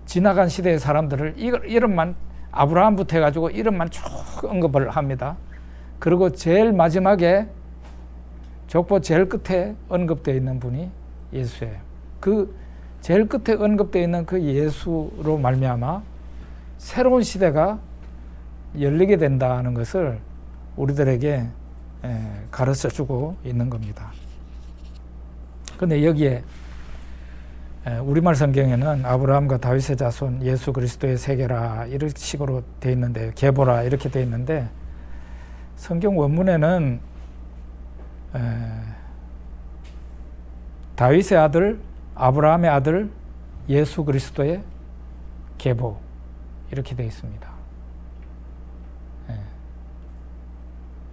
지나간 시대의 사람들을 이름만 아브라함부터 해가지고 이름만 쭉 언급을 합니다. 그리고 제일 마지막에 족보 제일 끝에 언급되어 있는 분이 예수예요. 그 제일 끝에 언급되어 있는 그 예수로 말미암아 새로운 시대가 열리게 된다는 것을 우리들에게 가르쳐주고 있는 겁니다. 그런데 여기에 우리말 성경에는 아브라함과 다윗의 자손 예수 그리스도의 세계라 이런 식으로 되어 있는데 계보라 이렇게 되어 있는데 성경 원문에는 다윗의 아들 아브라함의 아들 예수 그리스도의 계보 이렇게 되어 있습니다.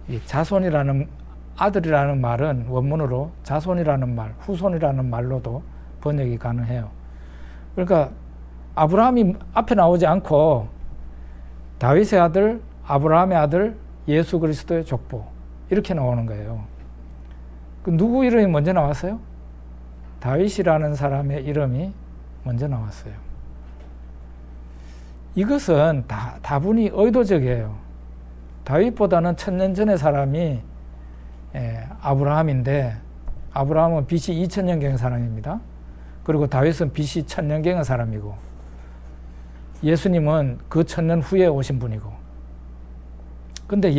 이 자손이라는 아들이라는 말은 원문으로 자손이라는 말, 후손이라는 말로도 번역이 가능해요. 그러니까 아브라함이 앞에 나오지 않고 다윗의 아들, 아브라함의 아들, 예수 그리스도의 족보 이렇게 나오는 거예요. 그 누구 이름이 먼저 나왔어요? 다윗이라는 사람의 이름이 먼저 나왔어요. 이것은 다분히 의도적이에요. 다윗보다는 1000년 전의 사람이 아브라함인데, 아브라함은 BC 2000년경의 사람입니다. 그리고 다윗은 BC 1000년경의 사람이고, 예수님은 그 1000년 후에 오신 분이고. 근데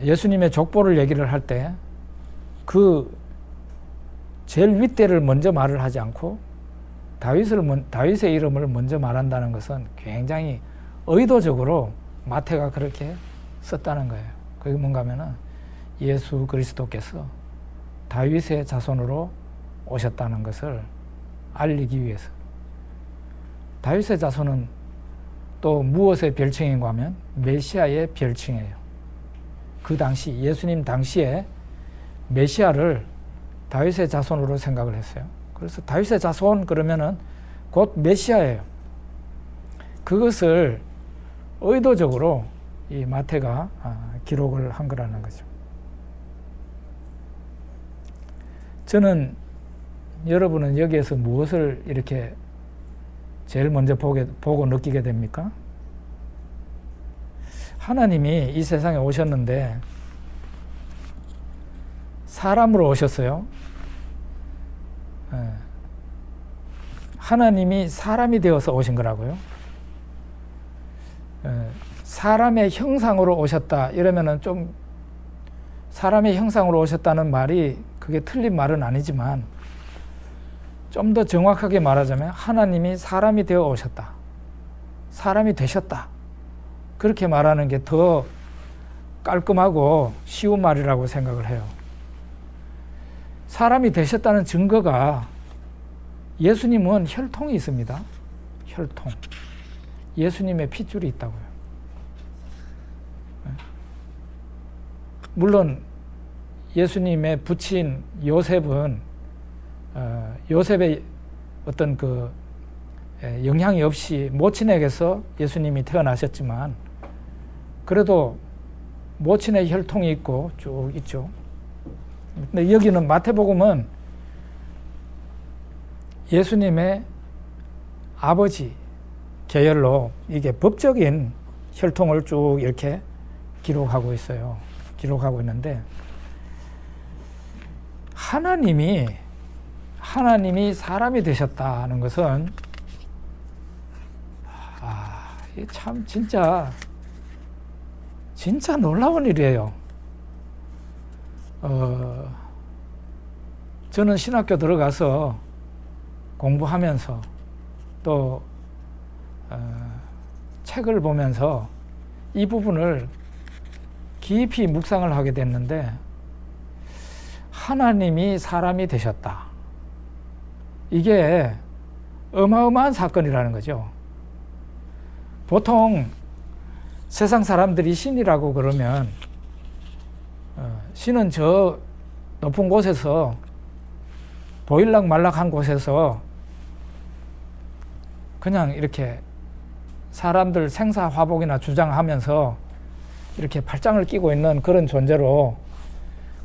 예수님의 족보를 얘기를 할 때 그 제일 윗대를 먼저 말을 하지 않고 다윗의 이름을 먼저 말한다는 것은 굉장히 의도적으로 마태가 그렇게 썼다는 거예요. 그게 뭔가 하면은 예수 그리스도께서 다윗의 자손으로 오셨다는 것을 알리기 위해서. 다윗의 자손은 또 무엇의 별칭인가 하면 메시아의 별칭이에요. 그 당시 예수님 당시에 메시아를 다윗의 자손으로 생각을 했어요. 그래서 다윗의 자손 그러면은 곧 메시아예요. 그것을 의도적으로 이 마태가 기록을 한 거라는 거죠. 저는 여러분은 여기에서 무엇을 이렇게 제일 먼저 보고 느끼게 됩니까? 하나님이 이 세상에 오셨는데 사람으로 오셨어요. 하나님이 사람이 되어서 오신 거라고요. 사람의 형상으로 오셨다 이러면은 좀 사람의 형상으로 오셨다는 말이 그게 틀린 말은 아니지만 좀 더 정확하게 말하자면 하나님이 사람이 되어 오셨다. 사람이 되셨다. 그렇게 말하는 게 더 깔끔하고 쉬운 말이라고 생각을 해요. 사람이 되셨다는 증거가 예수님은 혈통이 있습니다. 혈통. 예수님의 핏줄이 있다고요. 물론 예수님의 부친 요셉은 요셉의 어떤 그 영향이 없이 모친에게서 예수님이 태어나셨지만 그래도 모친의 혈통이 있고 쭉 있죠. 근데 여기는 마태복음은 예수님의 아버지 계열로 이게 법적인 혈통을 쭉 이렇게 기록하고 있어요. 기록하고 있는데 하나님이 사람이 되셨다는 것은 참 진짜 놀라운 일이에요. 저는 신학교 들어가서 공부하면서 또 책을 보면서 이 부분을 깊이 묵상을 하게 됐는데 하나님이 사람이 되셨다. 이게 어마어마한 사건이라는 거죠. 보통 세상 사람들이 신이라고 그러면 신은 저 높은 곳에서 보일락 말락한 곳에서 그냥 이렇게 사람들 생사화복이나 주장하면서 이렇게 팔짱을 끼고 있는 그런 존재로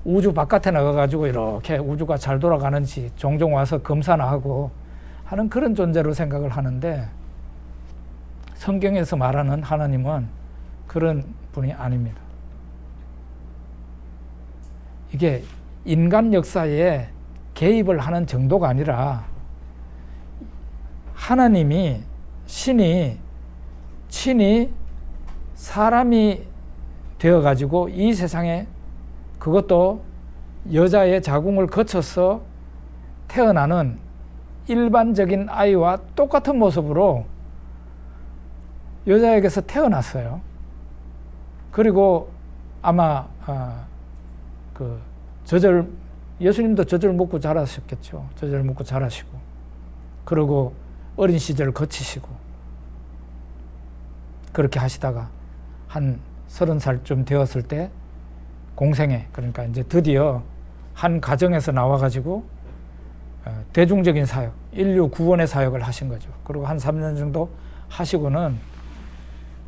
우주 바깥에 나가가지고 이렇게 우주가 잘 돌아가는지 종종 와서 검사나 하고 하는 그런 존재로 생각을 하는데 성경에서 말하는 하나님은 그런 분이 아닙니다. 이게 인간 역사에 개입을 하는 정도가 아니라 하나님이 신이 친히 사람이 되어가지고 이 세상에 그것도 여자의 자궁을 거쳐서 태어나는 일반적인 아이와 똑같은 모습으로 여자에게서 태어났어요. 그리고 아마 예수님도 젖을 먹고 자라셨겠죠. 젖을 먹고 자라시고 그리고 어린 시절을 거치시고 그렇게 하시다가 한 30살쯤 되었을 때 공생애, 그러니까 이제 드디어 한 가정에서 나와가지고 대중적인 사역, 인류 구원의 사역을 하신 거죠. 그리고 한 3년 정도 하시고는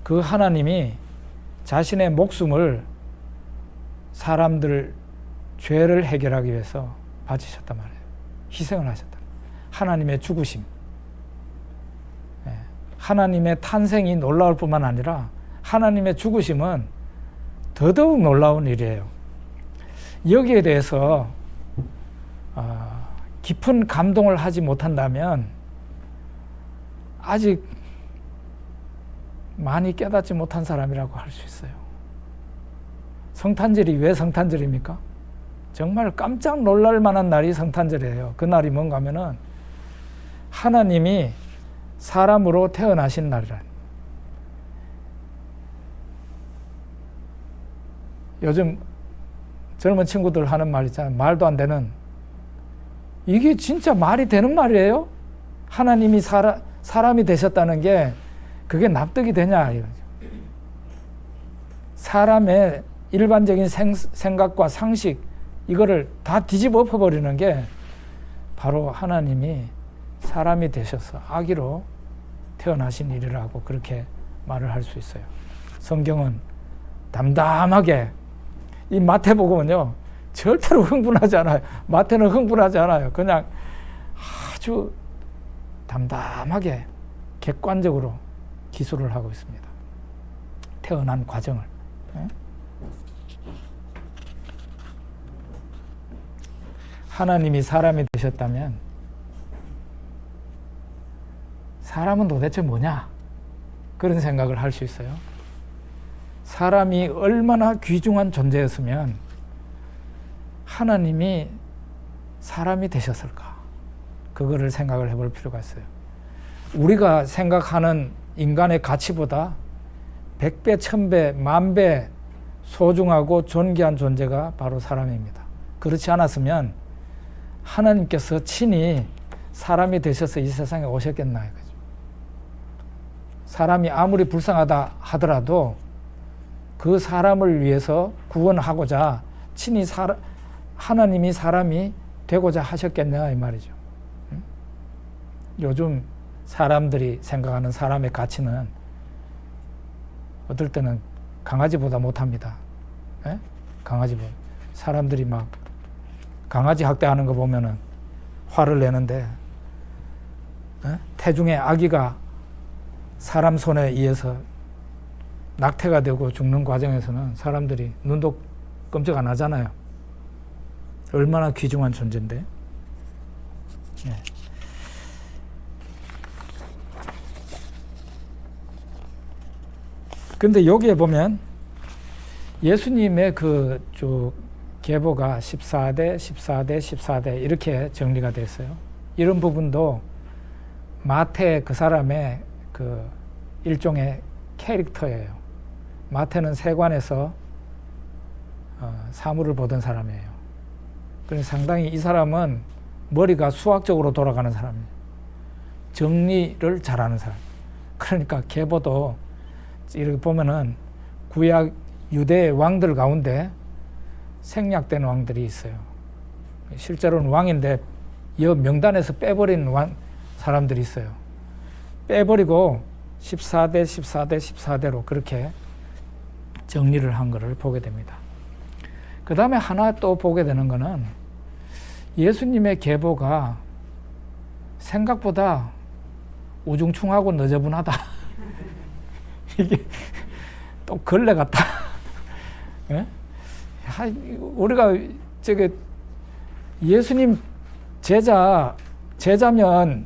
그 하나님이 자신의 목숨을 사람들 죄를 해결하기 위해서 바치셨단 말이에요. 희생을 하셨다. 하나님의 죽으심, 하나님의 탄생이 놀라울 뿐만 아니라 하나님의 죽으심은 더더욱 놀라운 일이에요. 여기에 대해서 깊은 감동을 하지 못한다면 아직 많이 깨닫지 못한 사람이라고 할 수 있어요. 성탄절이 왜 성탄절입니까? 정말 깜짝 놀랄 만한 날이 성탄절이에요. 그 날이 뭔가 하면은 하나님이 사람으로 태어나신 날이라. 요즘 젊은 친구들 하는 말 있잖아요. 말도 안 되는. 이게 진짜 말이 되는 말이에요? 하나님이 사람이 되셨다는 게 그게 납득이 되냐 이거죠. 사람의 일반적인 생각과 상식 이거를 다 뒤집어 엎어버리는 게 바로 하나님이 사람이 되셔서 아기로 태어나신 일이라고 그렇게 말을 할 수 있어요. 성경은 담담하게, 이 마태복음은요 절대로 흥분하지 않아요. 마태는 흥분하지 않아요. 그냥 아주 담담하게 객관적으로 기술을 하고 있습니다. 태어난 과정을. 하나님이 사람이 되셨다면 사람은 도대체 뭐냐? 그런 생각을 할 수 있어요. 사람이 얼마나 귀중한 존재였으면 하나님이 사람이 되셨을까? 그거를 생각을 해볼 필요가 있어요. 우리가 생각하는 인간의 가치보다 100배, 1000배, 10,000배 소중하고 존귀한 존재가 바로 사람입니다. 그렇지 않았으면 하나님께서 친히 사람이 되셔서 이 세상에 오셨겠나 이거죠. 사람이 아무리 불쌍하다 하더라도 그 사람을 위해서 구원하고자 친히 하나님이 사람이 되고자 하셨겠냐 이 말이죠. 요즘 사람들이 생각하는 사람의 가치는 어떨 때는 강아지보다 못합니다. 강아지보다. 사람들이 막 강아지 학대하는 거 보면은 화를 내는데 태중의 아기가 사람 손에 의해서 낙태가 되고 죽는 과정에서는 사람들이 눈도 끔찍 안 하잖아요. 얼마나 귀중한 존재인데. 근데 여기에 보면 예수님의 그 쭉 계보가 14대, 14대, 14대 이렇게 정리가 됐어요. 이런 부분도 마태 그 사람의 그 일종의 캐릭터예요. 마태는 세관에서 사물을 보던 사람이에요. 그래서 상당히 이 사람은 머리가 수학적으로 돌아가는 사람이에요. 정리를 잘하는 사람. 그러니까 계보도 이렇게 보면은 구약 유대 왕들 가운데 생략된 왕들이 있어요. 실제로는 왕인데 이 명단에서 빼버린 사람들이 있어요. 빼버리고 14대, 14대, 14대로 그렇게 정리를 한 것을 보게 됩니다. 그 다음에 하나 또 보게 되는 거는 예수님의 계보가 생각보다 우중충하고 너저분하다. 이게 또 걸레 같다. 예? 우리가 저기 예수님 제자면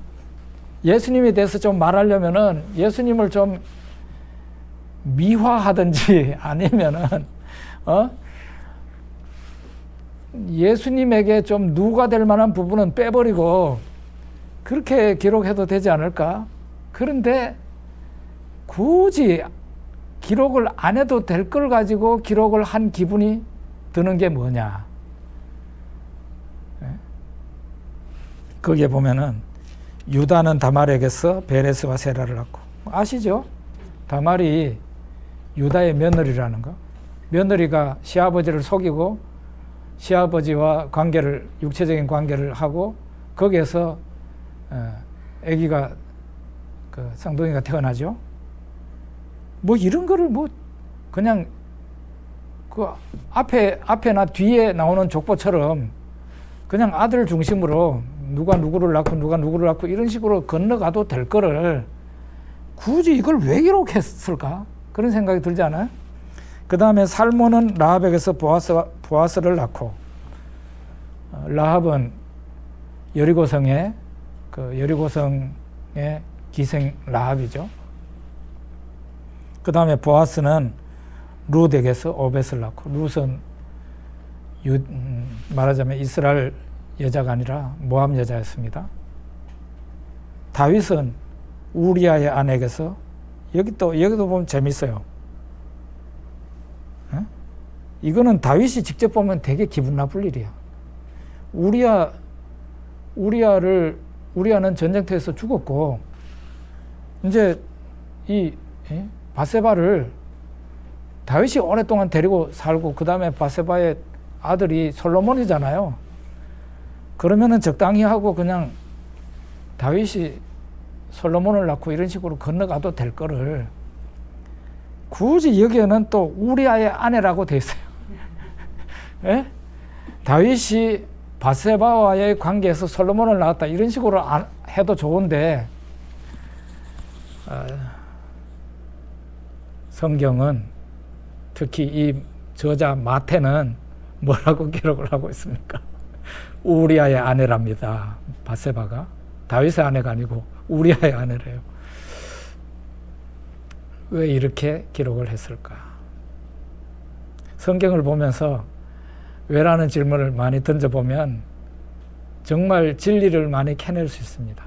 예수님에 대해서 좀 말하려면은 예수님을 좀 미화하든지 아니면은 예수님에게 좀 누가 될 만한 부분은 빼버리고 그렇게 기록해도 되지 않을까? 그런데 굳이 기록을 안 해도 될 걸 가지고 기록을 한 기분이 드는 게 뭐냐? 거기에 보면은 유다는 다말에게서 베레스와 세라를 낳고 아시죠? 다말이 유다의 며느리라는 거. 며느리가 시아버지를 속이고 시아버지와 육체적인 관계를 하고 거기에서 아기가 쌍둥이가 태어나죠. 뭐 이런 거를 뭐 그냥 그 앞에나 뒤에 나오는 족보처럼 그냥 아들 중심으로 누가 누구를 낳고 이런 식으로 건너가도 될 거를 굳이 이걸 왜 기록했을까? 그런 생각이 들지 않아요? 그 다음에 살몬은 라합에게서 보아스를 낳고, 라합은 여리고성의 기생 라합이죠. 그 다음에 보아스는 룻에게서 오벳을 낳고, 룻은 말하자면 이스라엘 여자가 아니라 모압 여자였습니다. 다윗은 우리아의 아내에게서, 여기도 보면 재밌어요. 이거는 다윗이 직접 보면 되게 기분 나쁠 일이야. 우리아는 전쟁터에서 죽었고, 이제 바세바를 다윗이 오랫동안 데리고 살고, 그 다음에 바세바의 아들이 솔로몬이잖아요. 그러면은 적당히 하고 그냥 다윗이 솔로몬을 낳고 이런 식으로 건너가도 될 거를 굳이 여기에는 또 우리아의 아내라고 돼 있어요. 예? 다윗이 바세바와의 관계에서 솔로몬을 낳았다 이런 식으로 해도 좋은데 성경은 특히 이 저자 마태는 뭐라고 기록을 하고 있습니까? 우리아의 아내랍니다. 바세바가 다윗의 아내가 아니고 우리아의 아내래요. 왜 이렇게 기록을 했을까? 성경을 보면서 왜라는 질문을 많이 던져보면 정말 진리를 많이 캐낼 수 있습니다.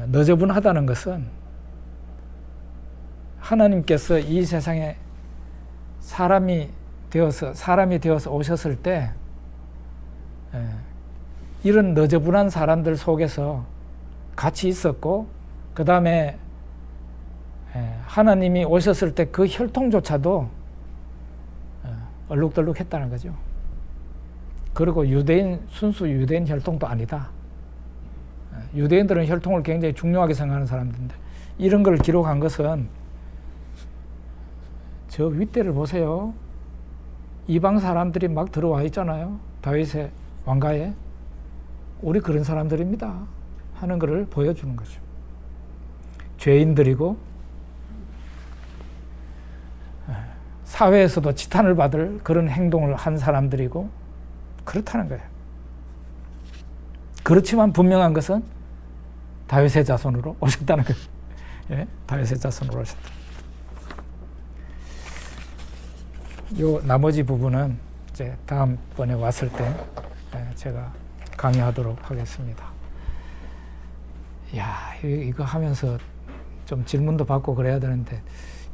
너저분하다는 것은 하나님께서 이 세상에 사람이 되어서 오셨을 때 이런 너저분한 사람들 속에서 같이 있었고, 그 다음에 하나님이 오셨을 때 그 혈통조차도 얼룩덜룩했다는 거죠. 그리고 순수 유대인 혈통도 아니다. 유대인들은 혈통을 굉장히 중요하게 생각하는 사람들인데 이런 걸 기록한 것은 저 윗대를 보세요. 이방 사람들이 막 들어와 있잖아요. 다윗의 왕가에. 우리 그런 사람들입니다 하는 것을 보여주는 거죠. 죄인들이고 사회에서도 지탄을 받을 그런 행동을 한 사람들이고 그렇다는 거예요. 그렇지만 분명한 것은 다윗의 자손으로 오셨다는 거예요. 예? 다윗의 자손으로 오셨다. 요 나머지 부분은 이제 다음번에 왔을 때 제가 강의하도록 하겠습니다. 야, 이거 하면서 좀 질문도 받고 그래야 되는데,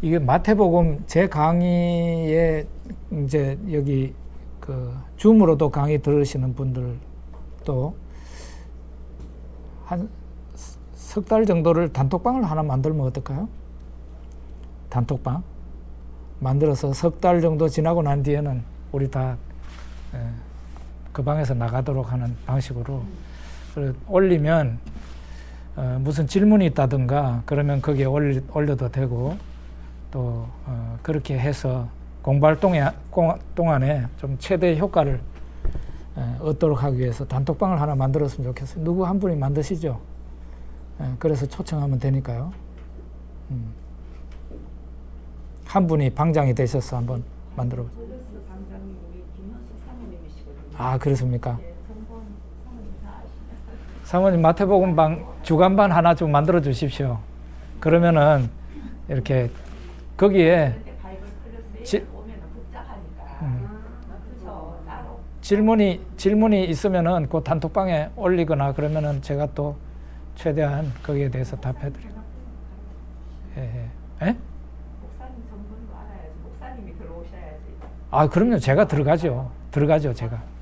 이게 마태복음 제 강의에 이제 여기 줌으로도 강의 들으시는 분들도 한 석 달 정도를 단톡방을 하나 만들면 어떨까요? 단톡방 만들어서 석 달 정도 지나고 난 뒤에는 우리 다 그 방에서 나가도록 하는 방식으로 올리면 무슨 질문이 있다든가 그러면 거기에 올려도 되고, 또 그렇게 해서 공부활동 동안에 좀 최대 효과를 얻도록 하기 위해서 단톡방을 하나 만들었으면 좋겠어요. 누구 한 분이 만드시죠? 그래서 초청하면 되니까요. 한 분이 방장이 되셔서 한번 만들어. 아, 그렇습니까? 사모님 마태복음 방 주간반 하나 좀 만들어 주십시오. 그러면은 이렇게 거기에 질문이 있으면은 그 단톡방에 올리거나 그러면은 제가 또 최대한 거기에 대해서 답해드리고. 예. 목사님 전문도 알아야지. 목사님이 들어오셔야지. 아, 그럼요. 제가 들어가죠, 제가.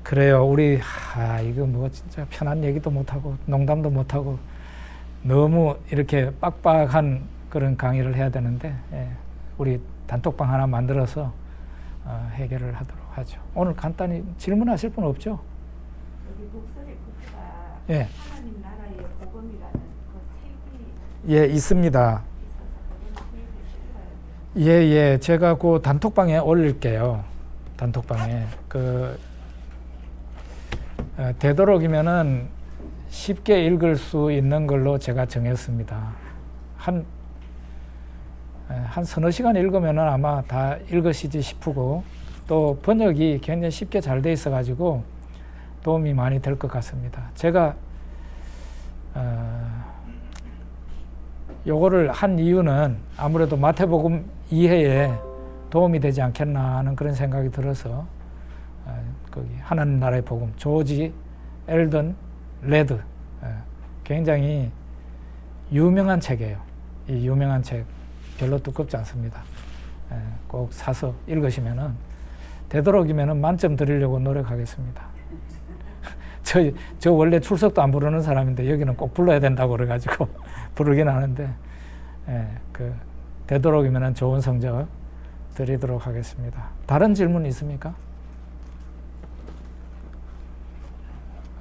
그래요. 우리 이거 뭐 진짜 편한 얘기도 못하고 농담도 못하고 너무 이렇게 빡빡한 그런 강의를 해야 되는데, 우리 단톡방 하나 만들어서 해결을 하도록 하죠. 오늘 간단히 질문하실 분 없죠? 여기 목소리 부부가 예. 하나님 나라의 복음이라는 그 책이 예, 있습니다. 있어서 그건 책을 읽어야 돼요. 예. 제가 그 단톡방에 올릴게요. 단톡방에. 되도록이면은 쉽게 읽을 수 있는 걸로 제가 정했습니다. 한 서너 시간 읽으면은 아마 다 읽으시지 싶고, 또 번역이 굉장히 쉽게 잘 돼 있어가지고 도움이 많이 될 것 같습니다. 제가 요거를 한 이유는 아무래도 마태복음 이해에 도움이 되지 않겠나 하는 그런 생각이 들어서 거기 하나님 나라의 복음, 조지 엘던 레드, 굉장히 유명한 책이에요. 이 유명한 책 별로 두껍지 않습니다. 꼭 사서 읽으시면은, 되도록이면은 만점 드리려고 노력하겠습니다. 저 원래 출석도 안 부르는 사람인데 여기는 꼭 불러야 된다고 그래가지고 부르긴 하는데, 되도록이면은 좋은 성적 드리도록 하겠습니다. 다른 질문 있습니까?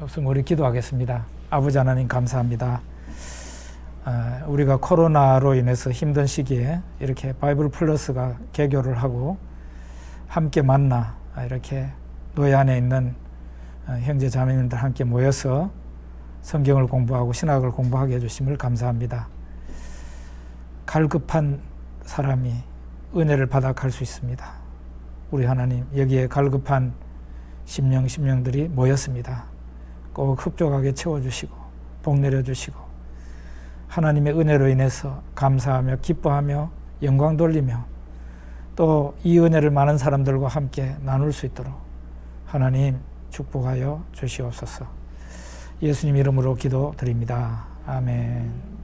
없으면 우리 기도하겠습니다. 아버지 하나님 감사합니다. 우리가 코로나로 인해서 힘든 시기에 이렇게 바이블 플러스가 개교를 하고 함께 만나 이렇게 노예 안에 있는 형제 자매님들 함께 모여서 성경을 공부하고 신학을 공부하게 해주심을 감사합니다. 갈급한 사람이 은혜를 받아 갈 수 있습니다. 우리 하나님, 여기에 갈급한 심령들이 모였습니다. 꼭 흡족하게 채워주시고 복 내려주시고 하나님의 은혜로 인해서 감사하며 기뻐하며 영광 돌리며 또 이 은혜를 많은 사람들과 함께 나눌 수 있도록 하나님 축복하여 주시옵소서. 예수님 이름으로 기도드립니다. 아멘.